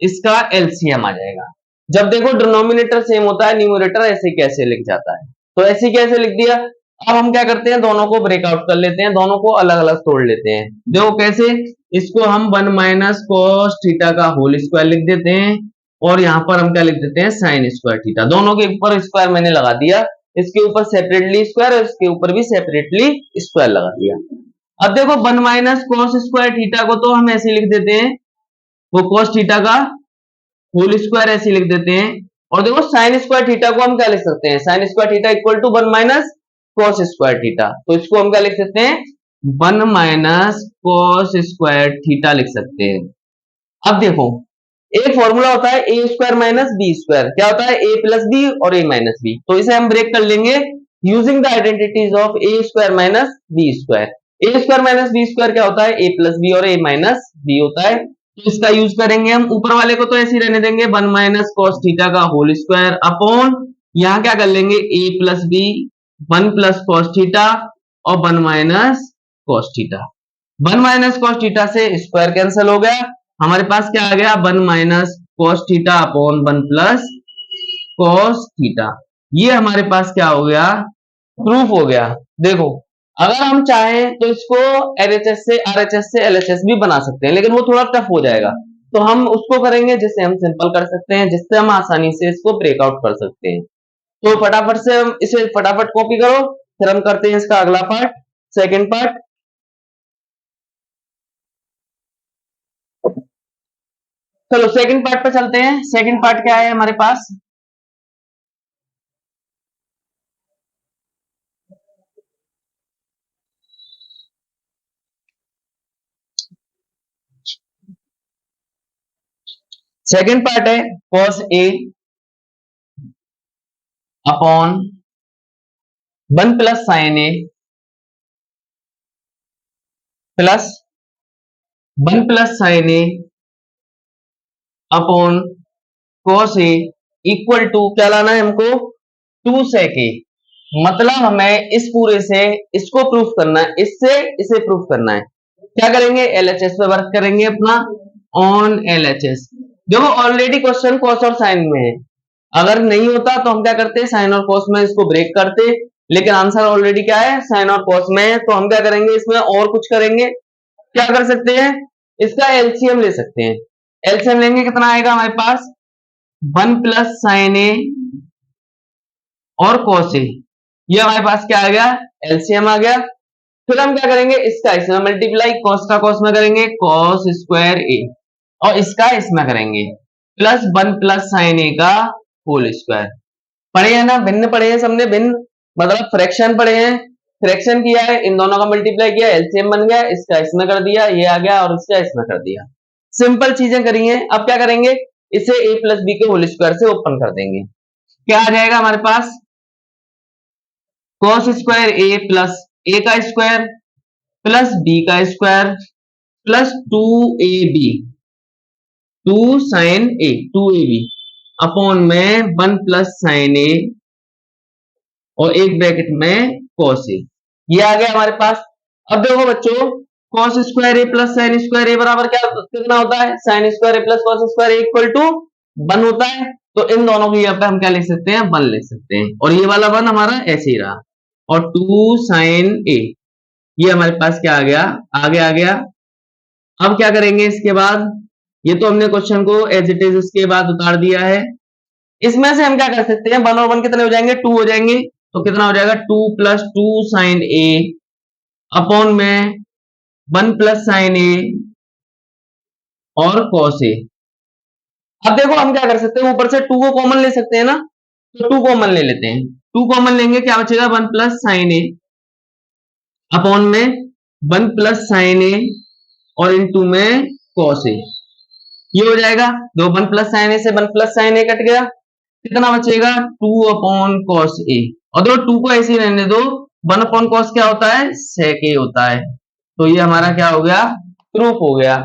इसका एलसीएम आ जाएगा। जब देखो डिनोमिनेटर सेम होता है, न्यूमरेटर ऐसे कैसे लिख जाता है, तो ऐसे कैसे लिख दिया। अब हम क्या करते हैं, दोनों को ब्रेकआउट कर लेते हैं, दोनों को अलग अलग तोड़ लेते हैं। देखो कैसे, इसको हम 1 माइनस कोस थीटा का होल स्क्वायर लिख देते हैं, और यहां पर हम क्या लिख देते हैं, साइन स्क्वायर थीटा, दोनों के ऊपर स्क्वायर मैंने लगा दिया, इसके ऊपर सेपरेटली स्क्वायर और इसके ऊपर भी सेपरेटली स्क्वायर लगा दिया। अब देखो 1 माइनस कोस स्क्वायर थीटा को तो हम ऐसे लिख देते हैं, वो कोस थीटा का होल स्क्वायर ऐसे लिख देते हैं, और देखो साइन स्क्वायर थीटा को हम क्या लिख सकते हैं, sine square theta equal to 1 minus cos square theta, तो इसको हम क्या लिख सकते हैं, 1 माइनस कोस स्क्वायर थीटा लिख सकते हैं। अब देखो एक फॉर्मूला होता है a square minus B square, क्या होता है, ए प्लस बी और ए माइनस बी, तो इसे हम ब्रेक कर लेंगे using the identities of A square minus B square. A square minus B square क्या होता है, ए प्लस बी और ए माइनस बी होता है, तो इसका यूज करेंगे हम। ऊपर वाले को तो ऐसे ही रहने देंगे, 1 माइनस कॉस थीटा का होल स्क्वायर अपॉन, यहां क्या कर लेंगे, A plus B, 1 plus cos theta और 1 minus cos theta. 1 minus cos theta से स्क्वायर कैंसिल हो गया, हमारे पास क्या आ गया, 1 minus cos theta upon 1 plus cos theta. ये हमारे पास क्या हो गया, प्रूफ हो गया। देखो अगर हम चाहें तो इसको एलएचएस से, आरएचएस से एलएचएस भी बना सकते हैं, लेकिन वो थोड़ा टफ हो जाएगा, तो हम उसको करेंगे जिससे हम सिंपल कर सकते हैं, जिससे हम आसानी से इसको ब्रेकआउट कर सकते हैं। तो फटाफट से हम इसे फटाफट कॉपी करो, फिर हम करते हैं इसका अगला पार्ट, सेकेंड पार्ट। चलो सेकंड पार्ट पे चलते हैं। सेकंड पार्ट क्या है हमारे पास, सेकंड पार्ट है cos a upon 1 plus sine A plus 1 plus sine A upon cos a equal to क्या लाना है हमको, 2 sec a। मतलब हमें इस पूरे से इसको प्रूफ करना है, इससे इसे प्रूफ करना है। क्या करेंगे, एलएचएस पे वर्क करेंगे अपना, ऑन एलएचएस। देखो ऑलरेडी क्वेश्चन कॉस और साइन में है, अगर नहीं होता तो हम क्या करते, साइन और कॉस में इसको ब्रेक करते, लेकिन आंसर ऑलरेडी क्या है, साइन और कॉस में है, तो हम क्या करेंगे, इसमें और कुछ करेंगे। क्या कर सकते हैं, इसका एलसीएम ले सकते हैं। एलसीएम लेंगे, कितना आएगा हमारे पास, 1 प्लस साइन ए और कॉस ए, ये हमारे पास क्या आ गया, एलसीएम आ गया। फिर हम क्या करेंगे, इसका इसमें मल्टीप्लाई, कॉस का कॉस में करेंगे कॉस स्क्वायर ए, और इसका इसमें करेंगे प्लस 1 प्लस साइन ए का होल स्क्वायर। पढ़े हैं ना, भिन्न पढ़े हैं सबने, भिन्न मतलब फ्रैक्शन पढ़े हैं। फ्रैक्शन किया है, इन दोनों का मल्टीप्लाई किया, एलसीएम बन गया, इसका इसमें कर दिया, ये आ गया, और इसका इसमें कर दिया। सिंपल चीजें करी हैं। अब क्या करेंगे, इसे a प्लस बी के होल स्क्वायर से ओपन कर देंगे। क्या आ जाएगा हमारे पास, कॉस स्क्वायर ए प्लस ए का स्क्वायर प्लस बी का स्क्वायर प्लस 2ab, 2 साइन ए, 2ab अपॉन में 1 प्लस साइन ए और एक ब्रैकेट में कॉस ए, ये आ गया हमारे पास। अब देखो बच्चों, cos square A plus sine square A बराबर क्या कितना होता है, sine square A plus cos square A equal to 1 होता है। तो इन दोनों को यहाँ पे हम क्या लिख सकते हैं, 1 लिख सकते हैं, और ये वाला 1 हमारा ऐसे ही रहा, और 2 साइन ए, ये हमारे पास क्या आ गया, आगे आ गया। अब क्या करेंगे इसके बाद, ये तो हमने क्वेश्चन को एज इट इज इसके बाद उतार दिया है। इसमें से हम क्या कर सकते हैं, 1 और 1 कितने हो जाएंगे, 2 हो जाएंगे। तो कितना हो जाएगा, 2 प्लस 2 साइन ए अपॉन में 1 प्लस साइन ए और कॉस ए। अब देखो हम क्या कर सकते हैं, ऊपर से 2 को कॉमन ले सकते हैं ना, तो 2 कॉमन ले लेते हैं। 2 कॉमन लेंगे, क्या बचेगा, 1 प्लस साइन ए अपॉन में 1 प्लस साइन ए और इनटू में कॉस ए, ये हो जाएगा। दो 1 प्लस साइन ए से 1 प्लस साइन ए कट गया, कितना बचेगा, 2 अपॉन कॉस ए, और दो 2 को ऐसे ही रहने दो, 1 अपॉन कॉस क्या होता है, सेक ए होता है। तो ये हमारा क्या हो गया, प्रूफ हो गया।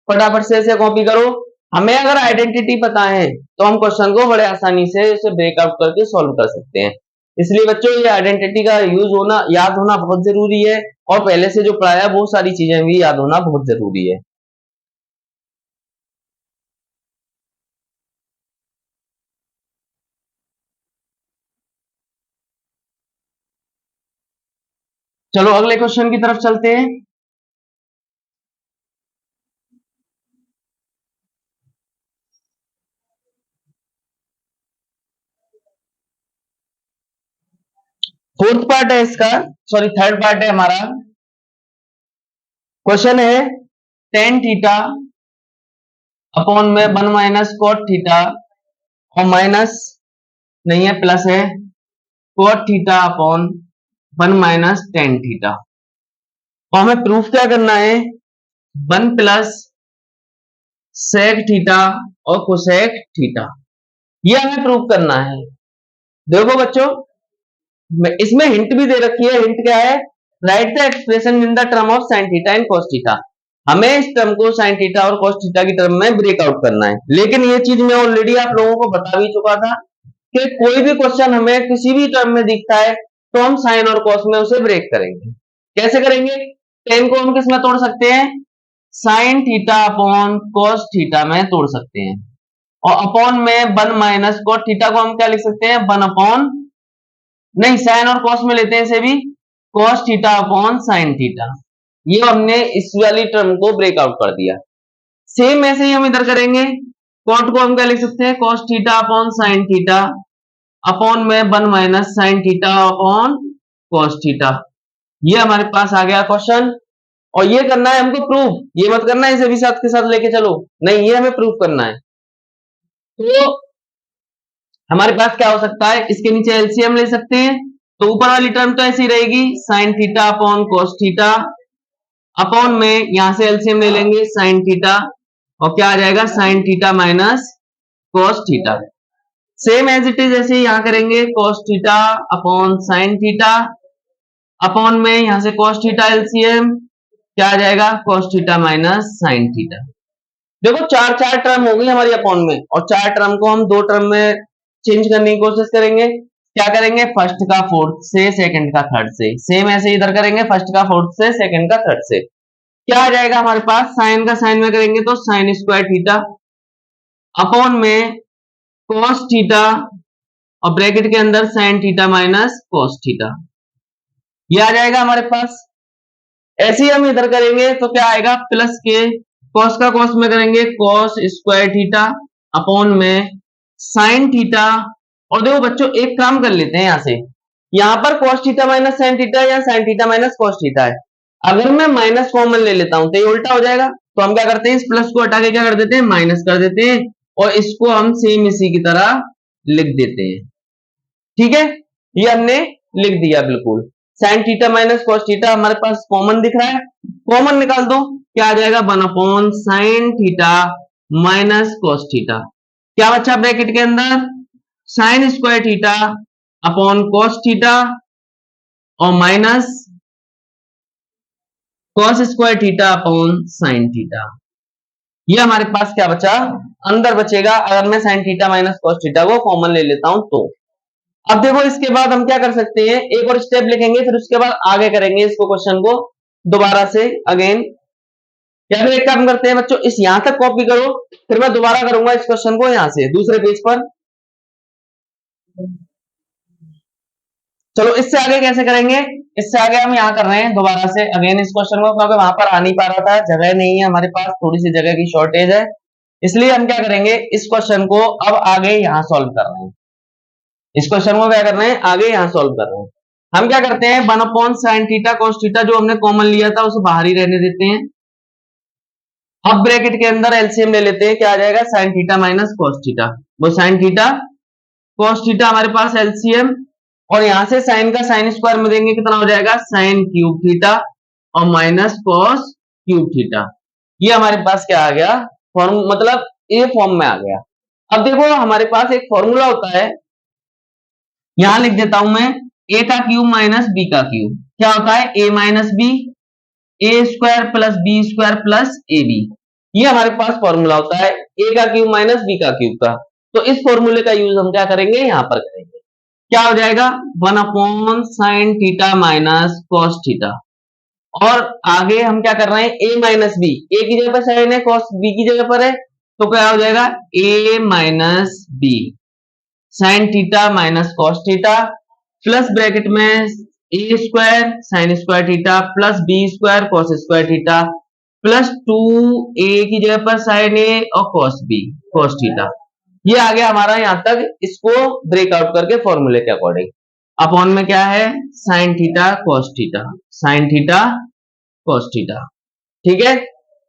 फटाफट से इसे कॉपी करो। हमें अगर आइडेंटिटी पता है तो हम क्वेश्चन को बड़े आसानी से इसे ब्रेकआउट करके सॉल्व कर सकते हैं। इसलिए बच्चों ये आइडेंटिटी का यूज होना, याद होना बहुत जरूरी है, और पहले से जो पढ़ाया वो सारी चीजें भी याद होना बहुत जरूरी है। चलो अगले क्वेश्चन की तरफ चलते हैं। फोर्थ पार्ट है इसका, सॉरी थर्ड पार्ट है हमारा। क्वेश्चन है टेन थीटा अपॉन में 1 माइनस कॉट थीटा, और माइनस नहीं है प्लस है, cot theta upon 1 minus tan theta. और हमें प्रूफ क्या करना है, 1 प्लस सेक थीटा और कोसेक थीटा, ये हमें प्रूफ करना है। देखो बच्चों, इसमें हिंट भी दे रखी है। हिंट क्या है, right the expression in the term of sine theta and cos theta. हमें इस टर्म को साइन थीटा और कॉस थीटा की टर्म में ब्रेकआउट करना है। लेकिन ये चीज मैं ऑलरेडी आप लोगों को बता भी चुका था कि कोई भी क्वेश्चन हमें किसी भी टर्म में दिखता है तो हम साइन और कॉस में उसे ब्रेक करेंगे। कैसे करेंगे, टेन को हम किस में तोड़ सकते हैं, sign theta upon cos theta में तोड़ सकते हैं, और अपॉन में 1 माइनस कॉस थीटा को हम क्या लिख सकते हैं, 1 अपॉन, नहीं साइन और कॉस में लेते हैं इसे भी, cos theta upon sine theta. ये हमने इस वाली टर्म को ब्रेकआउट कर दिया। सेम ऐसे ही हम इधर करेंगे, कॉट को हम क्या लिख सकते हैं, cos theta upon sine theta upon में 1 minus sine theta upon cos theta. ये हमारे पास आ गया क्वेश्चन, और ये करना है हमको प्रूफ, ये मत करना है इसे भी साथ के साथ लेके चलो, नहीं ये हमें प्रूफ करना है। तो हमारे पास क्या हो सकता है, इसके नीचे एलसीएम ले सकते हैं। तो ऊपर वाली टर्म तो ऐसी रहेगी, sign theta upon cos theta upon में यहां से एलसीएम ले लेंगे साइन थीटा, और क्या आ जाएगा, sine theta minus cos theta. Same as it is ऐसे यहां करेंगे, cos theta upon sine theta upon में यहां से कॉस थीटा एलसीएम, क्या आ जाएगा, cos theta minus sine theta. देखो चार चार टर्म हो गई हमारी अपॉन में, और चार टर्म को हम दो टर्म में चेंज करने की कोशिश करेंगे। क्या करेंगे, फर्स्ट का फोर्थ से, सेकंड का थर्ड से। सेम ऐसे इधर करेंगे, फर्स्ट का फोर्थ से, सेकंड का थर्ड से। क्या आ जाएगा हमारे पास, साइन का साइन में करेंगे तो साइन स्क्वायर थीटा अपॉन में कॉस थीटा, और ब्रैकेट के अंदर sign theta minus cos theta, ये आ जाएगा हमारे पास। ऐसे ही हम इधर करेंगे तो क्या आएगा, प्लस के कॉस का कॉस में करेंगे कॉस स्क्वायर थीटा अपॉन में साइन थीटा। और देखो बच्चों एक काम कर लेते हैं, यहां से यहां पर cos theta minus sine theta या sine theta minus cos theta है। अगर मैं माइनस कॉमन ले लेता हूं तो ये उल्टा हो जाएगा, तो हम क्या करते हैं, इस प्लस को हटा के क्या कर देते हैं, माइनस कर देते हैं, और इसको हम सेम इसी की तरह लिख देते हैं। ठीक है, ये हमने लिख दिया बिल्कुल। Sign theta minus cos theta हमारे पास कॉमन दिख रहा है, कॉमन निकाल दो, क्या आ जाएगा, 1 sine theta minus cos theta. क्या बचा ब्रैकेट के अंदर, sine square theta upon cos theta और minus cos square theta upon sine theta. ये हमारे पास क्या बचा, अंदर बचेगा, अगर मैं sine theta minus cos theta को कॉमन ले लेता हूं तो। अब देखो इसके बाद हम क्या कर सकते हैं, एक और स्टेप लिखेंगे, फिर उसके बाद आगे करेंगे इसको, क्वेश्चन को दोबारा से अगेन। या फिर एक काम करते हैं बच्चों, इस यहां तक कॉपी करो, फिर मैं दोबारा करूंगा इस क्वेश्चन को यहां से दूसरे पेज पर। चलो इससे आगे कैसे करेंगे, इससे आगे हम यहाँ कर रहे हैं दोबारा से अगेन इस क्वेश्चन को, क्योंकि वहां पर आ नहीं पा रहा था, जगह नहीं है हमारे पास, थोड़ी सी जगह की शॉर्टेज है, इसलिए हम क्या करेंगे, इस क्वेश्चन को अब आगे यहाँ सॉल्व कर रहे हैं। इस क्वेश्चन को क्या कर रहे हैं, आगे यहाँ सॉल्व कर रहे हैं। हम क्या करते हैं, 1 साइन थीटा cos थीटा जो हमने कॉमन लिया था उसे बाहर ही रहने देते हैं। अब ब्रैकेट के अंदर एलसीएम ले लेते हैं, क्या आ जाएगा, sine theta minus cos theta, वो साइन थीटा cos थीटा हमारे पास एलसीएम, और यहां से साइन का साइन स्क्वायर में देंगे, कितना हो जाएगा, साइन क्यूब थीटा और माइनस cos क्यूब थीटा। ये हमारे पास क्या आ गया, फॉर्म मतलब ए फॉर्म में आ गया। अब देखो हमारे पास एक फॉर्मूला होता है, यहां लिख देता हूं मैं, ए का क्यूब माइनस बी का क्यूब, क्या होता है, A minus B, A square plus B square plus A B. ये हमारे पास फॉर्मूला होता है ए का क्यूब माइनस बी का क्यूब का। तो इस फॉर्मूले का यूज हम क्या करेंगे, यहां पर करेंगे, क्या हो जाएगा, 1 sine theta minus cos theta, और आगे हम क्या कर रहे हैं, ए माइनस बी, ए की जगह पर साइन है, cos बी की जगह पर है, तो क्या हो जाएगा, A minus B sine theta minus cos theta, plus bracket में A square sine square theta plus B square cos square theta plus 2 A की जगह पर साइन ए और cos बी cos थीटा। ये आ गया हमारा यहां तक, इसको ब्रेकआउट करके फॉर्मूले के अकॉर्डिंग। अपॉन में क्या है, sine theta cos theta, sine theta cos theta. ठीक है,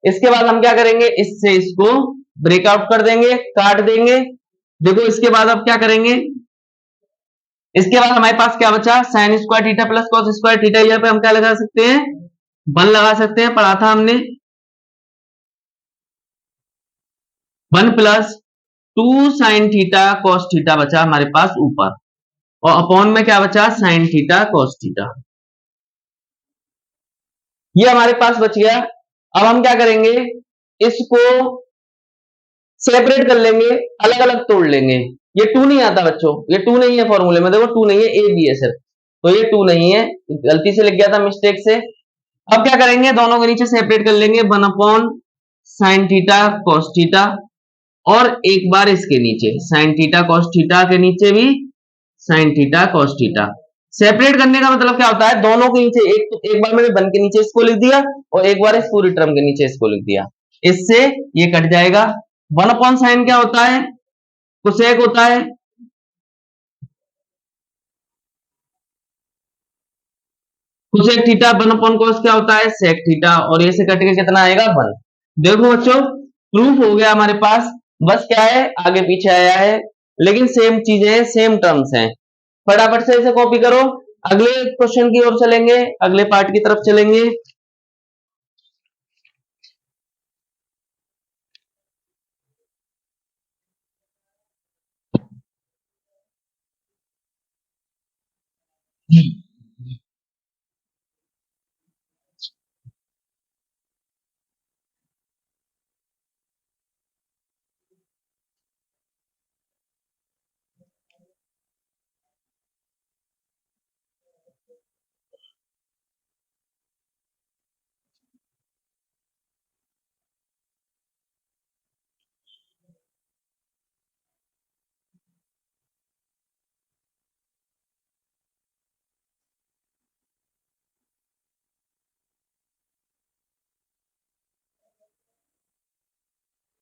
इसके बाद हम क्या करेंगे, इससे इसको ब्रेकआउट कर देंगे, काट देंगे। देखो इसके बाद अब क्या करेंगे, इसके बाद हमारे पास क्या बचा, sign square theta plus cos square theta, यहाँ पे हम क्या लगा सकते हैं, 1 लगा सकते हैं, पढ़ा था हमने, 1 plus 2 sine theta cos theta बचा हमारे पास ऊपर, और अपॉन में क्या बचा, साइन थीटा cos थीटा। ये हमारे पास बच गया। अब हम क्या करेंगे, इसको सेपरेट कर लेंगे, अलग अलग तोड़ लेंगे। ये 2 नहीं आता बच्चों, ये 2 नहीं है फॉर्मूले में, देखो 2 नहीं है, ए बी है सिर्फ, तो ये 2 नहीं है, गलती से लिख गया था मिस्टेक से। अब क्या करेंगे, दोनों को नीचे सेपरेट कर लेंगे, 1 साइन थीटा cos थीटा, और एक बार इसके नीचे साइन थीटा cos थीटा के नीचे भी sine theta cos theta. Separate करने का मतलब क्या होता है, दोनों के नीचे एक बार मैंने 1 के नीचे इसको लिख दिया, और एक बार इस पूरी टर्म के नीचे इसको लिख दिया, इससे ये कट जाएगा। 1/sin क्या होता है, कोसेक होता है, कोसेक थीटा, 1/cos क्या होता है, सेक थीटा, और ये से कट के कितना आएगा, 1। देखो बच्चों प्रूफ हो गया हमारे पास, बस क्या है, आगे पीछे आया है, लेकिन सेम चीजें हैं, सेम टर्म्स हैं। फटाफट से इसे कॉपी करो, अगले क्वेश्चन की ओर चलेंगे, अगले पार्ट की तरफ चलेंगे।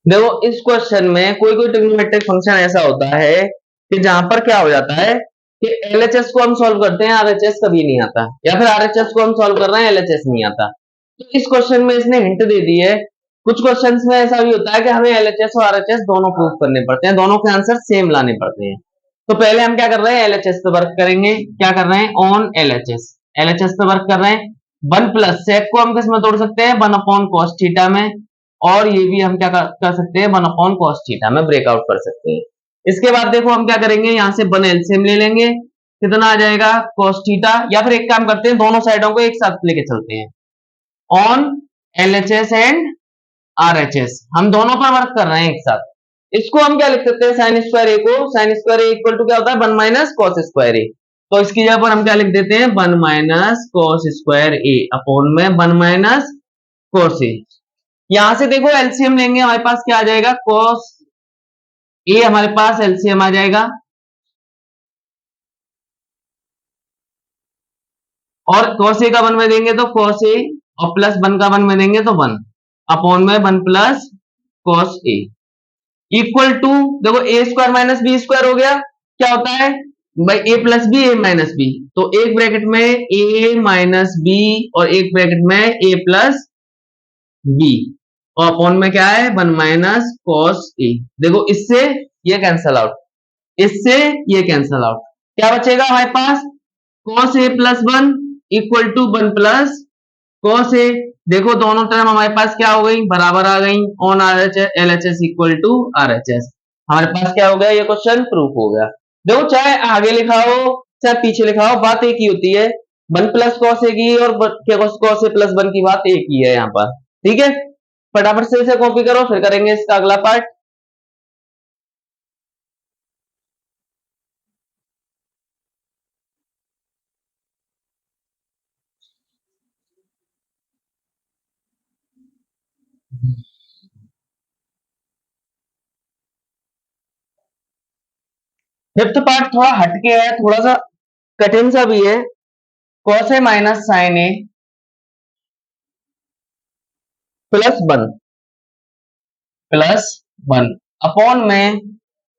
देखो इस क्वेश्चन में कोई कोई ट्रिग्नोमेट्रिक फंक्शन ऐसा होता है कि जहां पर क्या हो जाता है कि एलएचएस को हम सॉल्व करते हैं, आरएचएस कभी नहीं आता, या फिर आरएचएस को हम सॉल्व कर रहे हैं, एलएचएस नहीं आता। तो इस क्वेश्चन में इसने हिंट दे दी है। कुछ क्वेश्चंस में ऐसा भी होता है कि हमें एलएचएस और आरएचएस दोनों प्रूव करने पड़ते हैं, दोनों के आंसर सेम लाने पड़ते हैं। तो पहले हम क्या कर रहे हैं, एलएचएस पे वर्क करेंगे। क्या कर रहे हैं, ऑन एलएचएस, एलएचएस पे वर्क कर रहे हैं। 1 प्लस सेक को हम किस में तोड़ सकते हैं, 1 अपॉन कॉस थीटा में, और ये भी हम क्या कर सकते हैं, 1 अपॉन कॉस थीटा में ब्रेकआउट कर सकते हैं। इसके बाद देखो हम क्या करेंगे, यहां से 1 एलसीएम ले लेंगे, कितना आ जाएगा कॉस थीटा, या फिर एक काम करते हैं दोनों साइडों को एक साथ लेके चलते हैं, ऑन एलएचएस एंड आरएचएस, हम दोनों पर वर्क कर रहे हैं एक साथ। इसको हम क्या लिख सकते हैं, साइन स्क्वायर ए को, sine square A equal to क्या होता है, 1 माइनस कॉस स्क्वायर ए। तो इसकी जगह पर हम क्या लिख देते हैं, 1 माइनस कॉस स्क्वायर ए अपॉन में 1 माइनस कॉस ए। यहां से देखो एलसीएम लेंगे, हमारे पास क्या आ जाएगा, कॉस ए हमारे पास एलसीएम आ जाएगा, और cos a का 1 में देंगे तो cos a, और प्लस 1 का 1 में देंगे तो 1 अपॉन में 1 plus cos a equal to, देखो A square minus B square हो गया, क्या होता है भाई, A plus B, A minus B, तो एक ब्रैकेट में ए माइनस बी और एक ब्रैकेट में ए प्लस बी, और अपॉन में क्या है, 1 माइनस कॉस ए। देखो इससे ये कैंसल आउट, इससे ये कैंसल आउट, क्या बचेगा हमारे पास, cos a plus 1 equal to 1 plus cos a। देखो दोनों टर्म हमारे पास क्या हो गई, बराबर आ गई, on RHS LHS equal to RHS. हमारे पास क्या हो गया, ये क्वेश्चन प्रूफ हो गया। देखो चाहे आगे लिखा हो चाहे पीछे लिखा हो, बात एक ही होती है, 1 प्लस cos a की और cos a प्लस 1 की बात एक ही है यहाँ पर, ठीक है। फटाफट से इसे कॉपी करो, फिर करेंगे इसका अगला पार्ट। फिफ्थ पार्ट थोड़ा हटके है, थोड़ा सा कठिन सा भी है। cos a minus sine A plus 1 upon में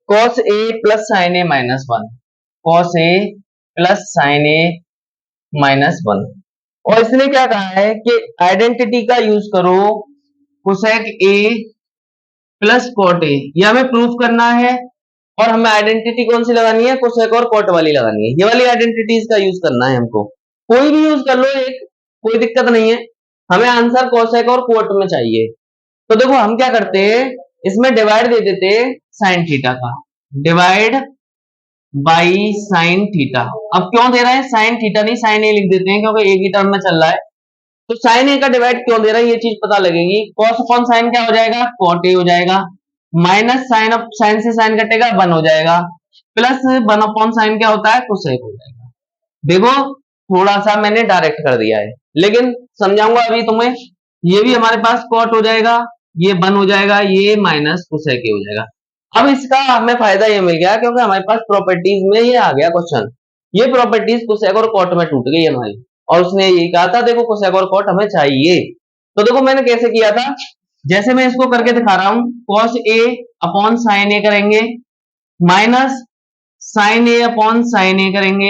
cos a plus sine A minus 1, cos a plus sine A minus 1। और इसने क्या कहा है कि आइडेंटिटी का यूज करो, cosec a plus cot A, ये हमें प्रूफ करना है। और हमें आइडेंटिटी कौन सी लगानी है, कोसेक और कॉट वाली लगानी है, ये वाली आइडेंटिटीज का यूज करना है हमको। कोई भी यूज कर लो एक, कोई दिक्कत नहीं है, हमें आंसर कोसेक और कॉट में चाहिए। तो देखो हम क्या करते हैं, इसमें डिवाइड दे देते साइन थीटा का, डिवाइड बाई साइन थीटा। अब क्यों दे रहे हैं साइन थीटा नहीं साइन ए लिख देते हैं, क्योंकि एक ही टर्म में चल रहा है। तो साइन ए का डिवाइड क्यों दे रहा है, ये चीज पता लगेगी। कॉस अपॉन साइन क्या हो जाएगा, कॉट ए हो जाएगा, माइनस साइन अप साइन से साइन कटेगा 1 हो जाएगा, प्लस 1 अपॉन साइन क्या होता है, कोसेक हो जाएगा। देखो थोड़ा सा मैंने डायरेक्ट कर दिया है, लेकिन समझाऊंगा अभी तुम्हें। ये भी हमारे पास कॉट हो जाएगा, ये 1 हो जाएगा, ये माइनस कोसेक हो जाएगा। अब इसका हमें फायदा ये मिल गया क्योंकि हमारे पास प्रॉपर्टीज में ये आ गया क्वेश्चन, ये प्रॉपर्टीज कोसेक और कॉट में टूट गई हमारी, और उसने यही कहा था देखो कोसेक और कॉट हमें चाहिए। तो देखो मैंने कैसे किया था, जैसे मैं इसको करके दिखा रहा हूं, cos a अपॉन साइन ए करेंगे, minus sine A upon sine ए करेंगे,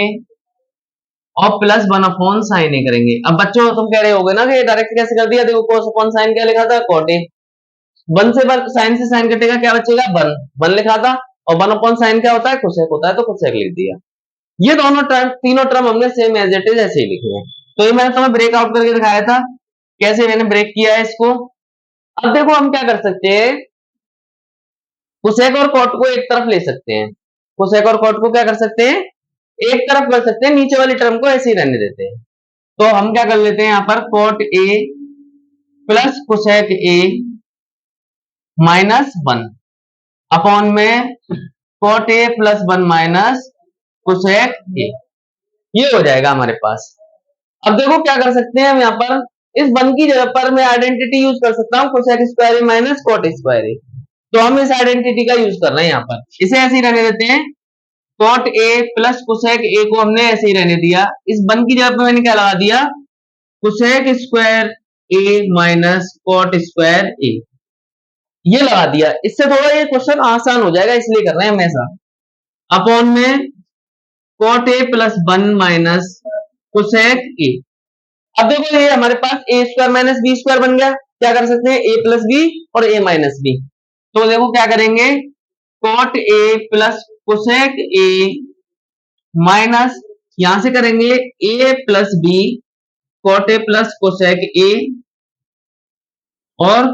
और प्लस 1 अपॉन साइन ए करेंगे। अब बच्चों तुम कह रहे होगे ना कि डायरेक्ट कैसे कर दिया, देखो cos अपॉन साइन क्या लिखा था, cot a, 1 से 1 साइन से साइन कटेगा, क्या बचेगा 1 लिखा था, और 1 अपॉन साइन क्या होता है, कोसेक होता है, तो कोसेक लिख दिया। ये दोनों टर्म तीनों टर्म हमने सेम एज इट इज ऐसे ही लिखे हैं। तो ये मैंने तुम्हें ब्रेक आउट करके दिखाया था, कैसे मैंने ब्रेक किया है इसको। अब देखो हम क्या कर सकते हैं, कोसेक और कॉट को एक तरफ ले सकते हैं, कोसेक और कॉट को क्या कर सकते हैं, एक तरफ कर सकते हैं, नीचे वाली टर्म को ऐसे ही रहने देते हैं। तो हम क्या कर लेते हैं, यहाँ पर cot A plus cosec A minus 1 upon में cot A plus 1 minus cosec A, ये हो जाएगा हमारे पास। अब देखो क्या कर सकते हैं हम यहाँ पर, इस 1 की जगह पर मैं आइडेंटिटी यूज कर सकता हूँ, cosec square A minus cot square A. तो हम इस आइडेंटिटी का यूज कर रहे हैं यहाँ पर, इसे ऐसे ही रहने देते हैं, cot A plus cosec A को हमने ऐसे ही रहने दिया, इस 1 की जगह पर मैंने क्या लगा दिया, cosec square A minus cot square A. ये लगा दिया, इससे थोड़ा ये क्वेश्चन आसान हो जाएगा इसलिए कर रहे हैं हमेशा। अपॉन में cot A plus 1 minus cosec A. अब देखो ये हमारे पास A square minus B square बन गया, क्या कर सकते हैं ए प्लस बी और ए माइनस बी। तो देखो क्या करेंगे, cot A plus cosec A minus यहां से करेंगे A plus B cot A plus cosec A और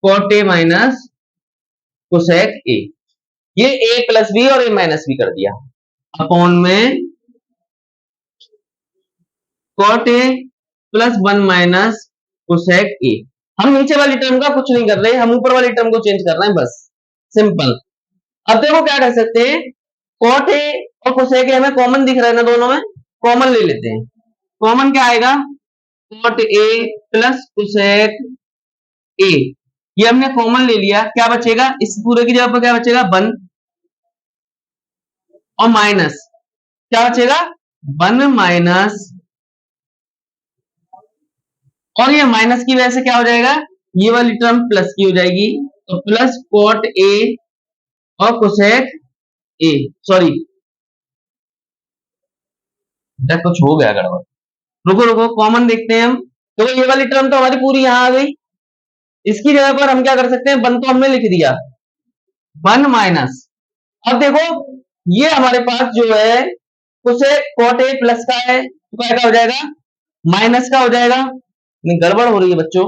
cot A minus cosec A. ये ए प्लस बी और ए माइनस बी कर दिया, अपॉन में cot A plus 1 minus cosec A. हम नीचे वाली टर्म का कुछ नहीं कर रहे, हम ऊपर वाली टर्म को चेंज कर रहे हैं बस, सिंपल। अब देखो क्या कर सकते हैं, कॉट ए और कोसेक ए हमें कॉमन दिख रहा है ना, दोनों में कॉमन ले लेते हैं। कॉमन क्या आएगा, cot A plus cosec A, ये हमने कॉमन ले लिया, क्या बचेगा इस पूरे की जगह पर, क्या बचेगा 1 और माइनस क्या बचेगा 1 माइनस, और ये माइनस की वजह से क्या हो जाएगा, ये वाली टर्म प्लस की हो जाएगी, तो प्लस कॉट ए और कोसेक ए, सॉरी कुछ हो गया गड़बड़, रुको रुको कॉमन देखते हैं हम। तो ये वाली टर्म तो हमारी पूरी यहां आ गई, इसकी जगह पर हम क्या कर सकते हैं, 1 तो हमने लिख दिया, 1 माइनस, अब देखो ये हमारे पास जो है उसे कॉट ए प्लस का है तो क्या हो जाएगा माइनस का हो जाएगा, नहीं गड़बड़ हो रही है बच्चों।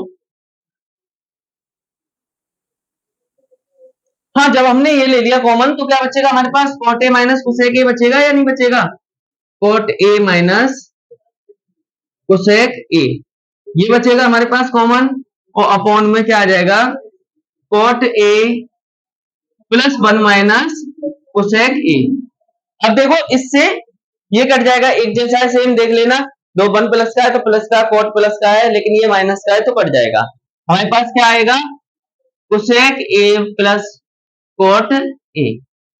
हाँ जब हमने ये ले लिया कॉमन तो क्या बचेगा हमारे पास, cot A minus cosec A बचेगा या नहीं बचेगा, cot A minus cosec A ये बचेगा हमारे पास कॉमन, और अपॉन में क्या आ जाएगा cot A plus 1 minus cosec A. अब देखो इससे ये कट जाएगा, एक जैसा है सेम देख लेना, दो 1 प्लस का है तो प्लस का, कॉट प्लस का है लेकिन ये माइनस का है तो कट जाएगा। हमारे पास क्या आएगा cosec A plus cot A,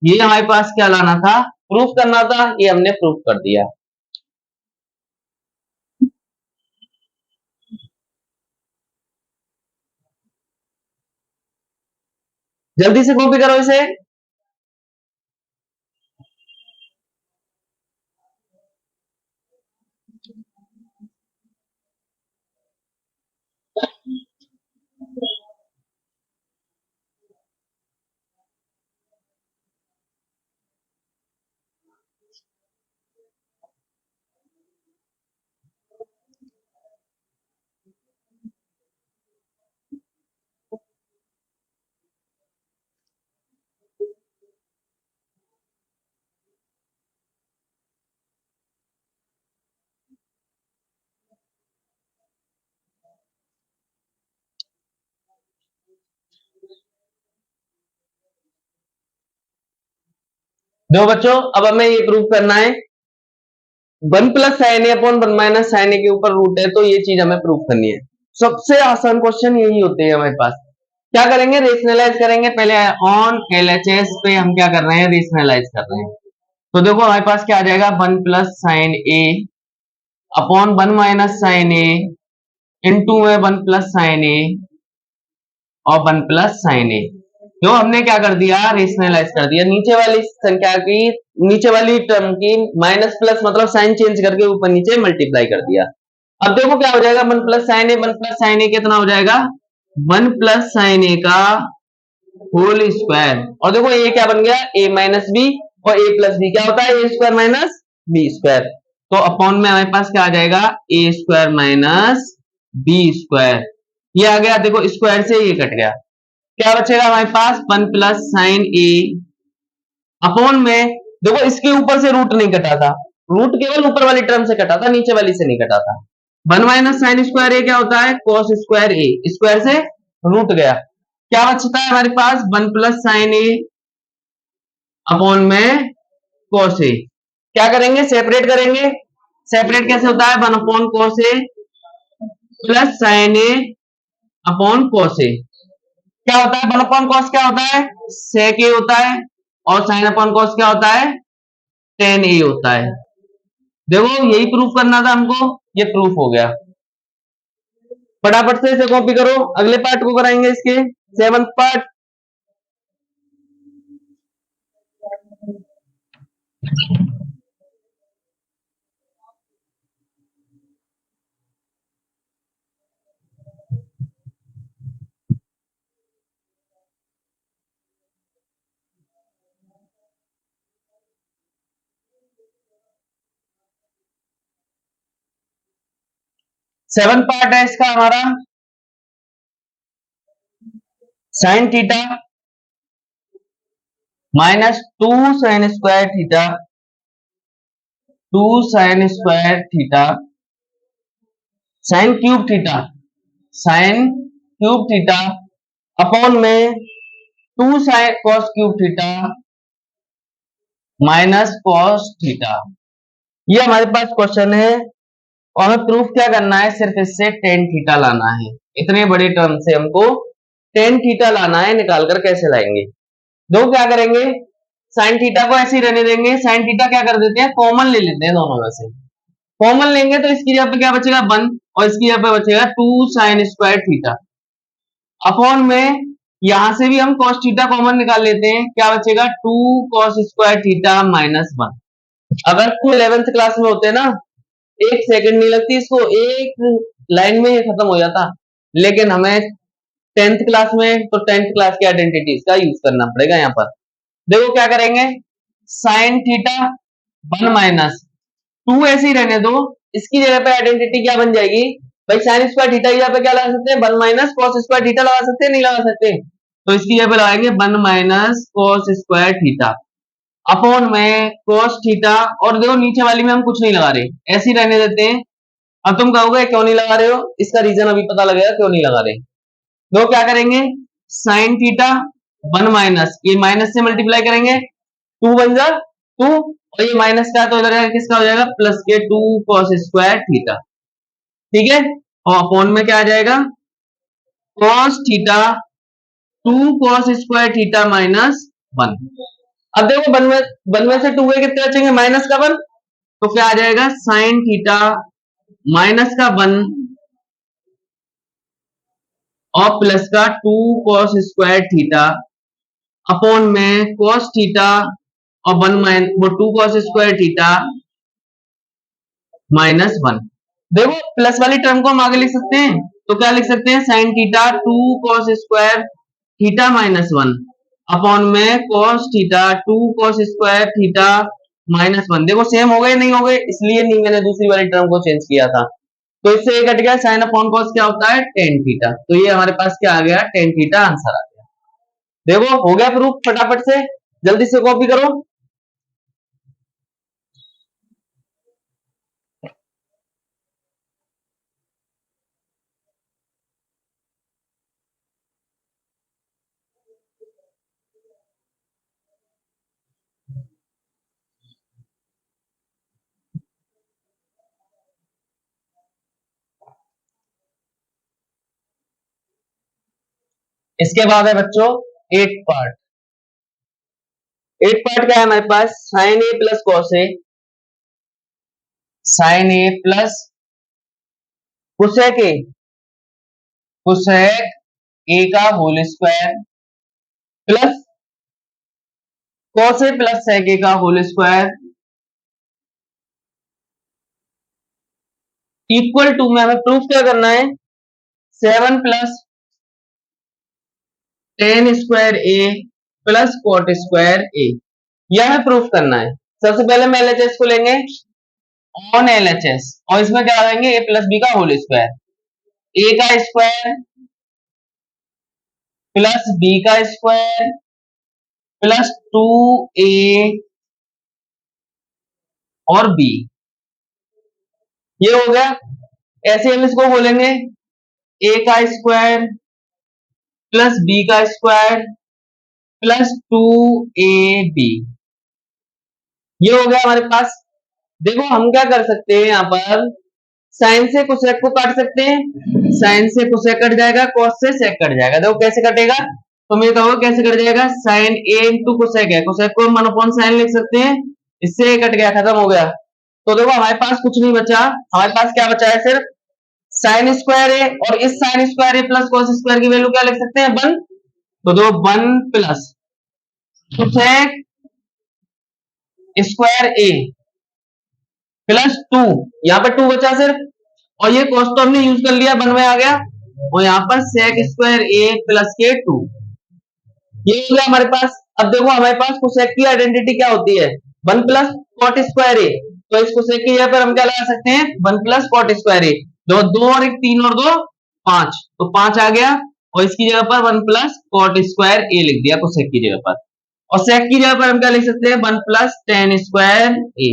ये हमारे पास क्या लाना था, प्रूफ करना था, ये हमने प्रूफ कर दिया। जल्दी से कॉपी करो इसे। दो बच्चों अब हमें ये प्रूफ करना है, 1 plus sine A upon 1 minus sine ए के ऊपर रूट है, तो ये चीज हमें प्रूफ करनी है। सबसे आसान क्वेश्चन यही होते हैं हमारे पास। क्या करेंगे, रेशनलाइज करेंगे, पहले ऑन एलएचएस पे हम क्या कर रहे हैं, रेशनलाइज कर रहे हैं। तो देखो हमारे पास क्या आ जाएगा 1 plus sine A upon 1 minus sine A into में 1 प्लस साइन ए और 1 प्लस साइन ए। तो हमने क्या कर दिया, रेशनलाइज कर दिया, नीचे वाली संख्या की, नीचे वाली टर्म की माइनस प्लस मतलब साइन चेंज करके ऊपर नीचे मल्टीप्लाई कर दिया। अब देखो क्या हो जाएगा 1 प्लस साइन ए, 1 प्लस साइन ए कितना हो जाएगा 1 प्लस साइन ए का होल स्क्वायर, और देखो ये क्या बन गया ए माइनस बी, और ए प्लस बी क्या होता है a square minus B square, तो अपॉन में हमारे पास क्या आ जाएगा ए स्क्वायर माइनस बी स्क्वायर, ये आ गया, देखो स्क्वायर से ये कट गया, क्या बचेगा हमारे पास 1 प्लस साइन ए अपॉन में, देखो इसके ऊपर से रूट नहीं कटा था, रूट केवल ऊपर वाली टर्म से कटा था, नीचे वाली से नहीं कटा था। 1 माइनस साइन स्क्वायर ए क्या होता है कॉस स्क्वायर ए, स्क्वायर से रूट गया, क्या बचता है हमारे पास 1 प्लस साइन ए अपॉन में कॉस ए। क्या करेंगे सेपरेट करेंगे, सेपरेट कैसे होता है 1 upon cos A plus sine A upon cos A, क्या होता है 1 अपॉन कॉस क्या होता है सेक ए होता है, और साइन अपॉन कॉस क्या होता है टेन ए होता है। देखो यही प्रूफ करना था हमको, ये प्रूफ हो गया। फटाफट से इसे कॉपी करो, अगले पार्ट को कराएंगे इसके। सेवंथ पार्ट, सेवन पार्ट है इसका हमारा sine theta minus two sine square theta, two sine square theta sine cube theta, sine cube theta upon में two sine cos cube theta minus cos theta. ये हमारे पास question है और हमें proof क्या करना है, सिर्फ इससे टेन थीटा लाना है। इतने बड़े टर्म से हमको टेन थीटा लाना है, निकालकर कैसे लाएंगे। दो क्या करेंगे, साइन थीटा को ऐसे ही रहने देंगे, साइन थीटा क्या कर देते हैं, कॉमन ले लेते हैं दोनों में से। कॉमन लेंगे तो इसकी जगह पे क्या बचेगा, 1 और इसकी जगह पे बचेगा 2 साइन स्क्वायर थीटा अपॉन में यहां से भी हम cos थीटा कॉमन निकाल लेते हैं, क्या बचेगा 2 cos स्क्वायर थीटा माइनस 1। अगर कोई 11th क्लास में होते ना, एक सेकंड नहीं लगती इसको, एक लाइन में ये खत्म हो जाता, लेकिन हमें 10th क्लास में तो 10th क्लास की आइडेंटिटीज का यूज करना पड़ेगा। यहाँ पर देखो क्या करेंगे, साइन थीटा 1 माइनस 2 ऐसे ही रहने दो, इसकी जगह पे आइडेंटिटी क्या बन जाएगी भाई, साइन स्क्वायर थीटा की जगह पे क्या लगा सकते हैं, 1 माइनस कॉस स्क्वायर थीटा लगा सकते हैं, नहीं लगा सकते, तो इसकी जगह पे लगाएंगे 1 minus cos square theta upon में कॉस थीटा, और देखो नीचे वाली में हम कुछ नहीं लगा रहे, ऐसे ही रहने देते हैं। अब तुम कहोगे क्यों नहीं लगा रहे हो, इसका रीजन अभी पता लगेगा क्यों नहीं लगा रहे। दो क्या करेंगे, साइन थीटा 1 माइनस, ये माइनस से मल्टीप्लाई करेंगे 2 बन जा 2, और ये माइनस का तो इधर किसका हो जाएगा, प्लस के 2 cos स्क्वायर थीटा, ठीक है। और अपॉन में क्या आ जाएगा, cos theta 2 cos square theta minus 1। अब देखो 1 में से 2 के कितने बचेंगे, माइनस का 1, तो क्या आ जाएगा साइन थीटा माइनस का 1 और प्लस का 2 cos स्क्वायर थीटा अपॉन में cos थीटा और 2 cos स्क्वायर थीटा माइनस 1। देखो प्लस वाली टर्म को हम आगे लिख सकते हैं, तो क्या लिख सकते हैं, sine theta 2 cos square theta minus 1 upon में cos theta 2 cos square theta minus 1। देखो सेम हो गए नहीं हो गए, इसलिए नहीं मैंने दूसरी वाली टर्म को चेंज किया था, तो इससे ये कट गया, साइन अपॉन कॉस क्या होता है, टेन थीटा। तो ये हमारे पास क्या आ गया, टेन थीटा आंसर आ गया। देखो हो गया प्रूफ, फटाफट से जल्दी से कॉपी करो। इसके बाद है बच्चों 8 पार्ट। 8 पार्ट क्या है हमारे पास, sign A plus cos A, sign A plus cosec A, cosec ए का whole square plus cos A plus sec ए का होल स्क्वायर इक्वल टू में हमें प्रूफ क्या करना है, 7 plus tan square A plus cot square ए, यह प्रूफ करना है। सबसे पहले हम एलएचएस को लेंगे, ऑन एलएचएस, और इसमें क्या लगाएंगे, ए प्लस बी का होल स्क्वायर, ए का स्क्वायर प्लस बी का स्क्वायर प्लस 2a और b, ये हो गया। ऐसे हम इसको बोलेंगे a का स्क्वायर प्लस b का स्क्वायर प्लस 2ab, ये हो गया हमारे पास। देखो हम क्या कर सकते हैं, यहाँ पर साइन से कोसेक को काट सकते हैं, साइन से कोसेक कट जाएगा, कॉस से सेक कट जाएगा। देखो कैसे कटेगा, तुम ये कहोगे कैसे कट जाएगा, साइन ए इंटू कोसेक है, कोसेक को हम 1 अपॉन साइन लिख सकते हैं, इससे कट गया, खत्म हो गया। तो देखो हमारे पास कुछ नहीं बचा, हमारे पास क्या बचा है, सिर्फ साइन स्क्वायर है, और इस sign square A plus cos square की वैल्यू क्या लिख सकते हैं, 1, तो दो 1 plus cosec square A plus 2, यहाँ पर 2 बचा सिर्फ, और ये कॉस तो हमने यूज कर लिया, 1 में आ गया, और यहाँ पर सेक स्क्वायर ए प्लस के 2, ये हो गया हमारे पास। अब देखो हमारे पास कोसेक की आइडेंटिटी क्या होती है, 1 प्लस कॉट स्क्वायर ए, तो इस कोसेक की जगह पर हम क्या लगा सकते हैं, 1 प्लस कॉट स्क्वायर ए, दो दो और एक 3 और 2 5, तो 5 आ गया, और इसकी जगह पर 1 प्लस कॉट स्क्वायर ए लिख दिया कोसेक की जगह पर, और सेक की जगह पर हम क्या लिख सकते हैं, 1 प्लस टेन स्क्वायर ए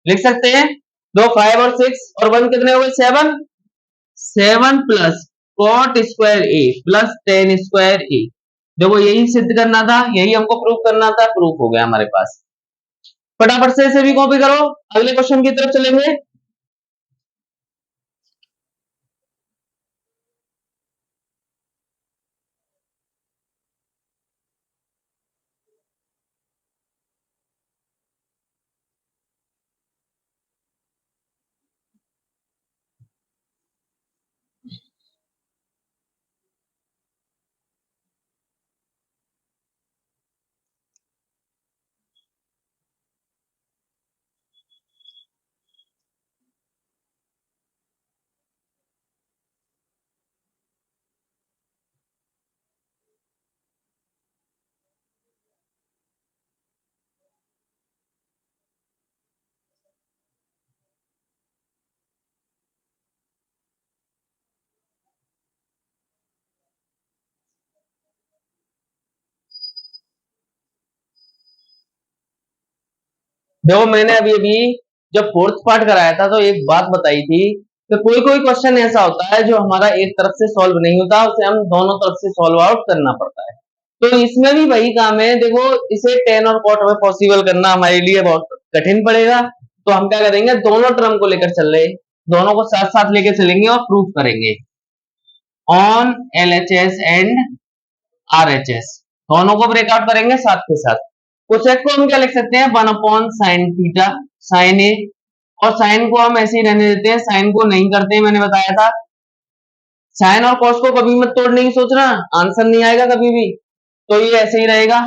लिख सकते हैं। दो 5 और 6 और 1 कितने हो गए, 7, 7 plus cot square A plus tan square ए, देखो यही सिद्ध करना था, यही हमको प्रूव करना था, प्रूफ हो गया हमारे पास। फटाफट से इसे भी कॉपी करो, अगले क्वेश्चन की तरफ चलेंगे। देखो मैंने अभी अभी जब फोर्थ पार्ट कराया था तो एक बात बताई थी कि कोई कोई क्वेश्चन ऐसा होता है जो हमारा एक तरफ से सॉल्व नहीं होता, उसे हम दोनों तरफ से सॉल्व आउट करना पड़ता है। तो इसमें भी वही काम है, देखो इसे टेन और कॉट में पॉसिबल करना हमारे लिए बहुत कठिन पड़ेगा, तो हम क्या करेंगे, दोनों टर्म को लेकर चल रहे, दोनों को साथ साथ लेकर चलेंगे और प्रूफ करेंगे ऑन एलएचएस एंड आरएचएस, दोनों को ब्रेकआउट करेंगे साथ के साथ। कोसेक को हम क्या लिख सकते हैं, 1 अपॉन साइन थीटा साइन ए, और साइन को हम ऐसे ही रहने देते हैं, साइन को नहीं करते हैं, मैंने बताया था। साइन और कॉस को कभी मत तोड़ने की सोचना, आंसर नहीं आएगा कभी भी, तो ये ऐसे ही रहेगा।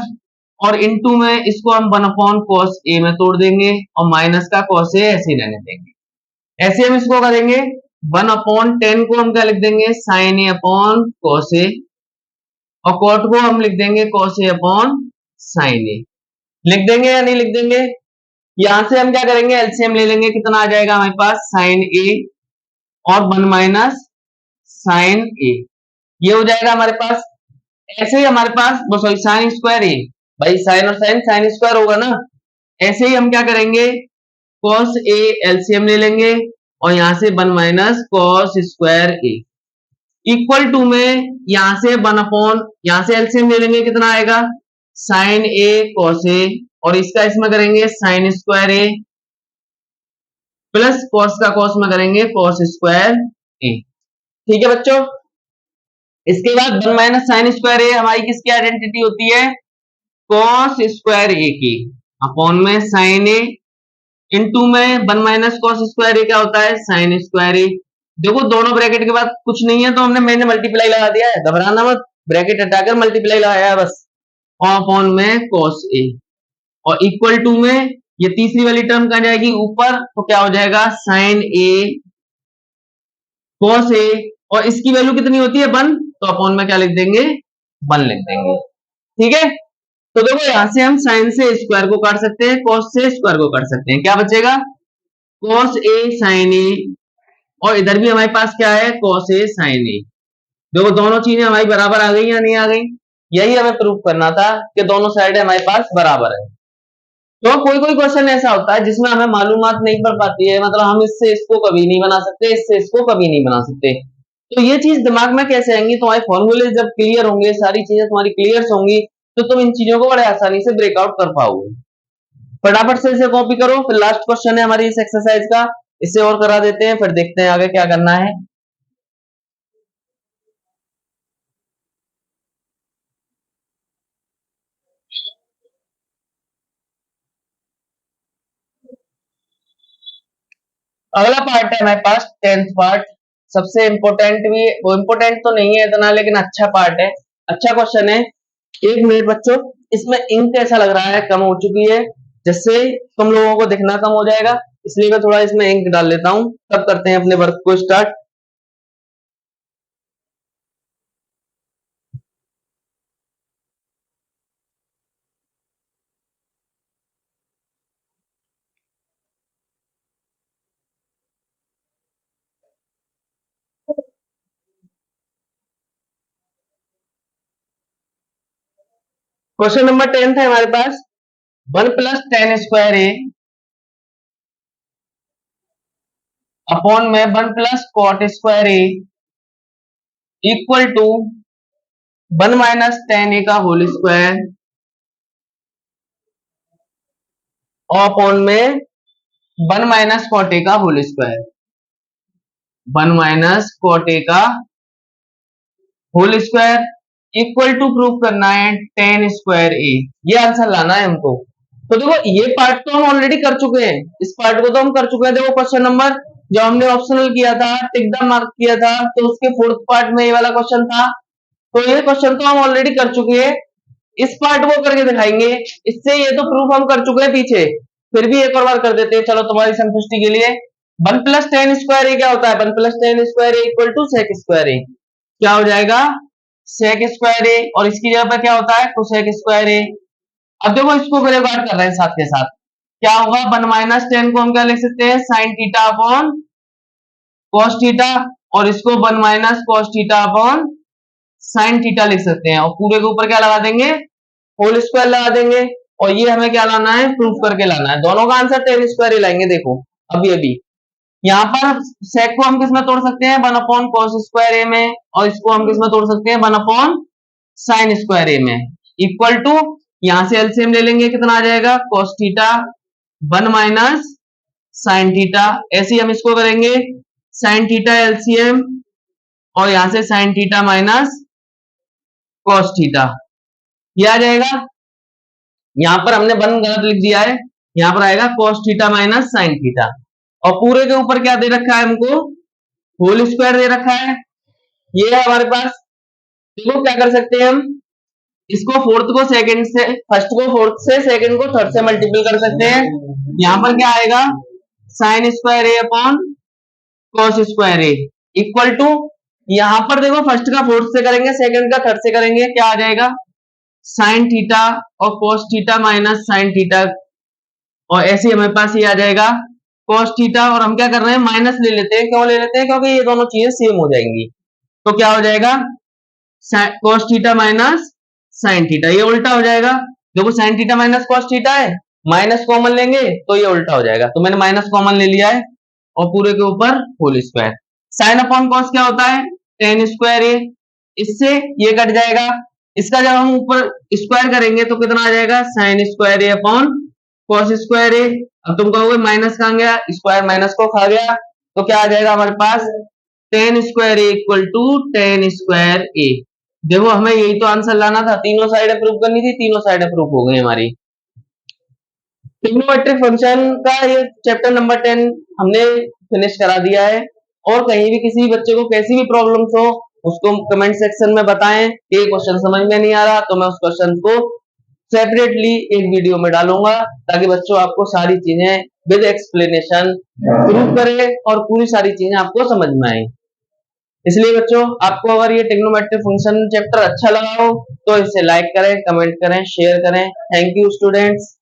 और इनटू में इसको हम 1 अपॉन कॉस ए में तोड़ देंगे, और माइनस का कॉस ए ऐसे ही रहने देंगे। ऐसे हम इसको करेंगे, 1 अपॉन 10 को हम क्या लिख देंगे, sign A upon cos A, और कॉट को हम लिख देंगे कॉस ए अपॉन साइन ए, लिख देंगे या नहीं लिख देंगे। यहां से हम क्या करेंगे, एलसीएम ले लेंगे, कितना आ जाएगा हमारे पास, साइन ए और 1 माइनस साइन ए, ये हो जाएगा हमारे पास। ऐसे ही हमारे पास सॉरी साइन स्क्वायर ए, भाई साइन और साइन साइन स्क्वायर होगा ना, ऐसे ही हम क्या करेंगे, कॉस ए एलसीएम ले लेंगे, और यहां से 1 minus cos square A equal to में यहां से 1 अपॉन, यहां से एलसीएम ले लेंगे, कितना आएगा, साइन ए कॉस ए, और इसका इसमें करेंगे sign square A plus cos का कॉस में करेंगे कॉस स्क्वायर ए। ठीक है बच्चों, इसके बाद 1 माइनस साइन स्क्वायर ए हमारी किसकी आइडेंटिटी होती है, कॉस स्क्वायर ए की, अपॉन में साइन ए, इनटू में 1 माइनस कॉस स्क्वायर ए क्या होता है, साइन स्क्वायर ए। देखो दोनों ब्रैकेट के बाद कुछ नहीं है, तो मैंने मल्टीप्लाई लगा दिया है, घबराना मत, ब्रैकेट हटाकर मल्टीप्लाई लगाया है बस, और अपॉन में कॉस ए, और इक्वल टू में ये तीसरी वाली टर्म कहां जाएगी, ऊपर, तो क्या हो जाएगा, साइन ए कॉस ए, और इसकी वैल्यू कितनी होती है, 1, तो अपॉन में क्या लिख देंगे, 1 लिख देंगे। ठीक है, तो देखो यहां से हम साइन से स्क्वायर को काट सकते हैं, कॉस से स्क्वायर को काट सकते हैं, क्या बचेगा, कॉस ए साइन ए, और इधर भी हमारे पास क्या है, कॉस ए साइन ए। देखो दोनों चीजें हमारी बराबर आ गई या नहीं आ गई, यही हमें प्रूफ करना था कि दोनों साइड हमारे पास बराबर है। तो कोई कोई क्वेश्चन ऐसा होता है जिसमें हमें मालूमात नहीं पड़ पाती है, मतलब हम इससे इसको कभी नहीं बना सकते, इससे इसको कभी नहीं बना सकते, तो ये चीज दिमाग में कैसे आएंगी, तुम्हारे फॉर्मूले जब क्लियर होंगे, सारी चीजें तुम्हारी क्लियर होंगी, तो तुम इन चीजों को बड़े आसानी से ब्रेकआउट कर पाओगे। फटाफट से इसे कॉपी करो, फिर लास्ट क्वेश्चन है हमारी इस एक्सरसाइज का, इसे और करा देते हैं, फिर देखते हैं आगे क्या करना है। अगला पार्ट है हमारे पास 10th पार्ट, सबसे इंपॉर्टेंट भी, वो इंपॉर्टेंट तो नहीं है इतना, लेकिन अच्छा पार्ट है, अच्छा क्वेश्चन है। एक मिनट बच्चों, इसमें इंक ऐसा लग रहा है कम हो चुकी है, जिससे तुम लोगों को दिखना कम हो जाएगा, इसलिए मैं थोड़ा इसमें इंक डाल लेता हूं, तब करते हैं अपने वर्क को स्टार्ट। क्वेश्चन नंबर 10 है हमारे पास, 1 + tan² अपॉन में 1 + cot² equal to 1 - tan A का होल स्क्वायर और अपॉन में 1 - cot A का होल स्क्वायर, 1 - cot A का whole square equal to prove करना है tan²A, ये आंसर लाना है हमको। तो देखो ये पार्ट तो हम ऑलरेडी कर चुके हैं, इस पार्ट को तो हम कर चुके हैं। देखो क्वेश्चन नंबर जो हमने ऑप्शनल किया था, टिक द मार्क किया था, तो उसके फोर्थ पार्ट में ये वाला क्वेश्चन था, तो ये क्वेश्चन तो हम ऑलरेडी कर चुके हैं। इस पार्ट को करके दिखाएंगे, इससे ये तो प्रूफ हम कर चुके हैं पीछे, फिर भी एक और बार कर देते हैं, चलो तुम्हारी संतुष्टि के लिए। 1 + tan² क्या होता है, 1 + tan² इक्वल टू sec², क्या हो जाएगा sec², और इसकी जगह पर क्या होता है cosec²। अब देखो इसको फिर एक बार कर रहे हैं साथ के साथ, क्या होगा 1 - tan को हम क्या लिख सकते हैं sin theta upon cos theta, और इसको 1 - cos theta upon sin theta लिख सकते हैं, और पूरे के ऊपर क्या लगा देंगे होल स्क्वायर लगा देंगे, और ये हमें क्या लाना है प्रूफ करके लाना है। दोनों का आंसर tan² ही लाएंगे। देखो अभी यहाँ पर sec को हम किस में तोड़ सकते हैं 1/cos² में, और इसको हम किस में तोड़ सकते हैं 1/sin² में, इक्वल टू यहां से एलसीएम ले लेंगे, कितना आ जाएगा cos थीटा 1 - sin थीटा, ऐसे ही हम इसको करेंगे sin थीटा एलसीएम, और यहां से sin theta minus cos theta, ये आ जाएगा। यहां पर हमने 1 गलत लिख दिया है, यहां पर आएगा cos theta minus sin theta, और पूरे के ऊपर क्या दे रखा है हमको होल स्क्वायर दे रखा है, ये है हमारे पास। देखो क्या कर सकते हैं हम, इसको फोर्थ को सेकंड से, फर्स्ट को फोर्थ से, सेकंड को थर्ड से मल्टीपल कर सकते हैं। यहां पर क्या आएगा sin² upon cos² equal to, यहां पर देखो फर्स्ट का फोर्थ से करेंगे, सेकंड का थर्ड से करेंगे, क्या आ जाएगा sin थीटा और cos theta minus sin theta, और ऐसे ही हमारे पास ये आ जाएगा cos थीटा, और हम क्या कर रहे हैं माइनस ले लेते हैं, क्यों ले लेते हैं क्योंकि ये दोनों चीजें सेम हो जाएंगी, तो क्या हो जाएगा cos theta minus sin theta, ये उल्टा हो जाएगा। देखो sin theta minus cos theta है, माइनस कॉमन लेंगे तो ये उल्टा हो जाएगा, तो मैंने माइनस कॉमन ले लिया है, और पूरे के ऊपर whole square. Sine upon cos क्या होता है tan², इससे ये कट जाएगा, इसका जब हम ऊपर स्क्वायर करेंगे तो कितना आ जाएगा sin² अपॉन cos²। अब तुम कहोगे माइनस कहां गया, स्क्वायर माइनस को खा गया, तो क्या आ जाएगा हमारे पास tan² इक्वल टू tan²। देखो हमें यही तो आंसर लाना था, तीनों साइड प्रूव करनी थी, तीनों साइड प्रूव हो गई हमारी। ट्रिग्नोमेट्रिक फंक्शन का ये चैप्टर नंबर 10 हमने फिनिश करा दिया है, और कहीं भी किसी बच्चे को कैसी भी प्रॉब्लम्स हो उसको कमेंट सेक्शन में बताएं कि क्वेश्चन समझ में नहीं आ रहा, तो मैं उस क्वेश्चन को सेपरेटली एक वीडियो में डालूंगा, ताकि बच्चों आपको सारी चीजें विद एक्सप्लेनेशन प्रूव करें और पूरी सारी चीजें आपको समझ में आए। इसलिए बच्चों आपको अगर ये ट्रिग्नोमेट्रिक फंक्शन चैप्टर अच्छा लगा हो तो इसे लाइक करें, कमेंट करें, शेयर करें। Thank you students.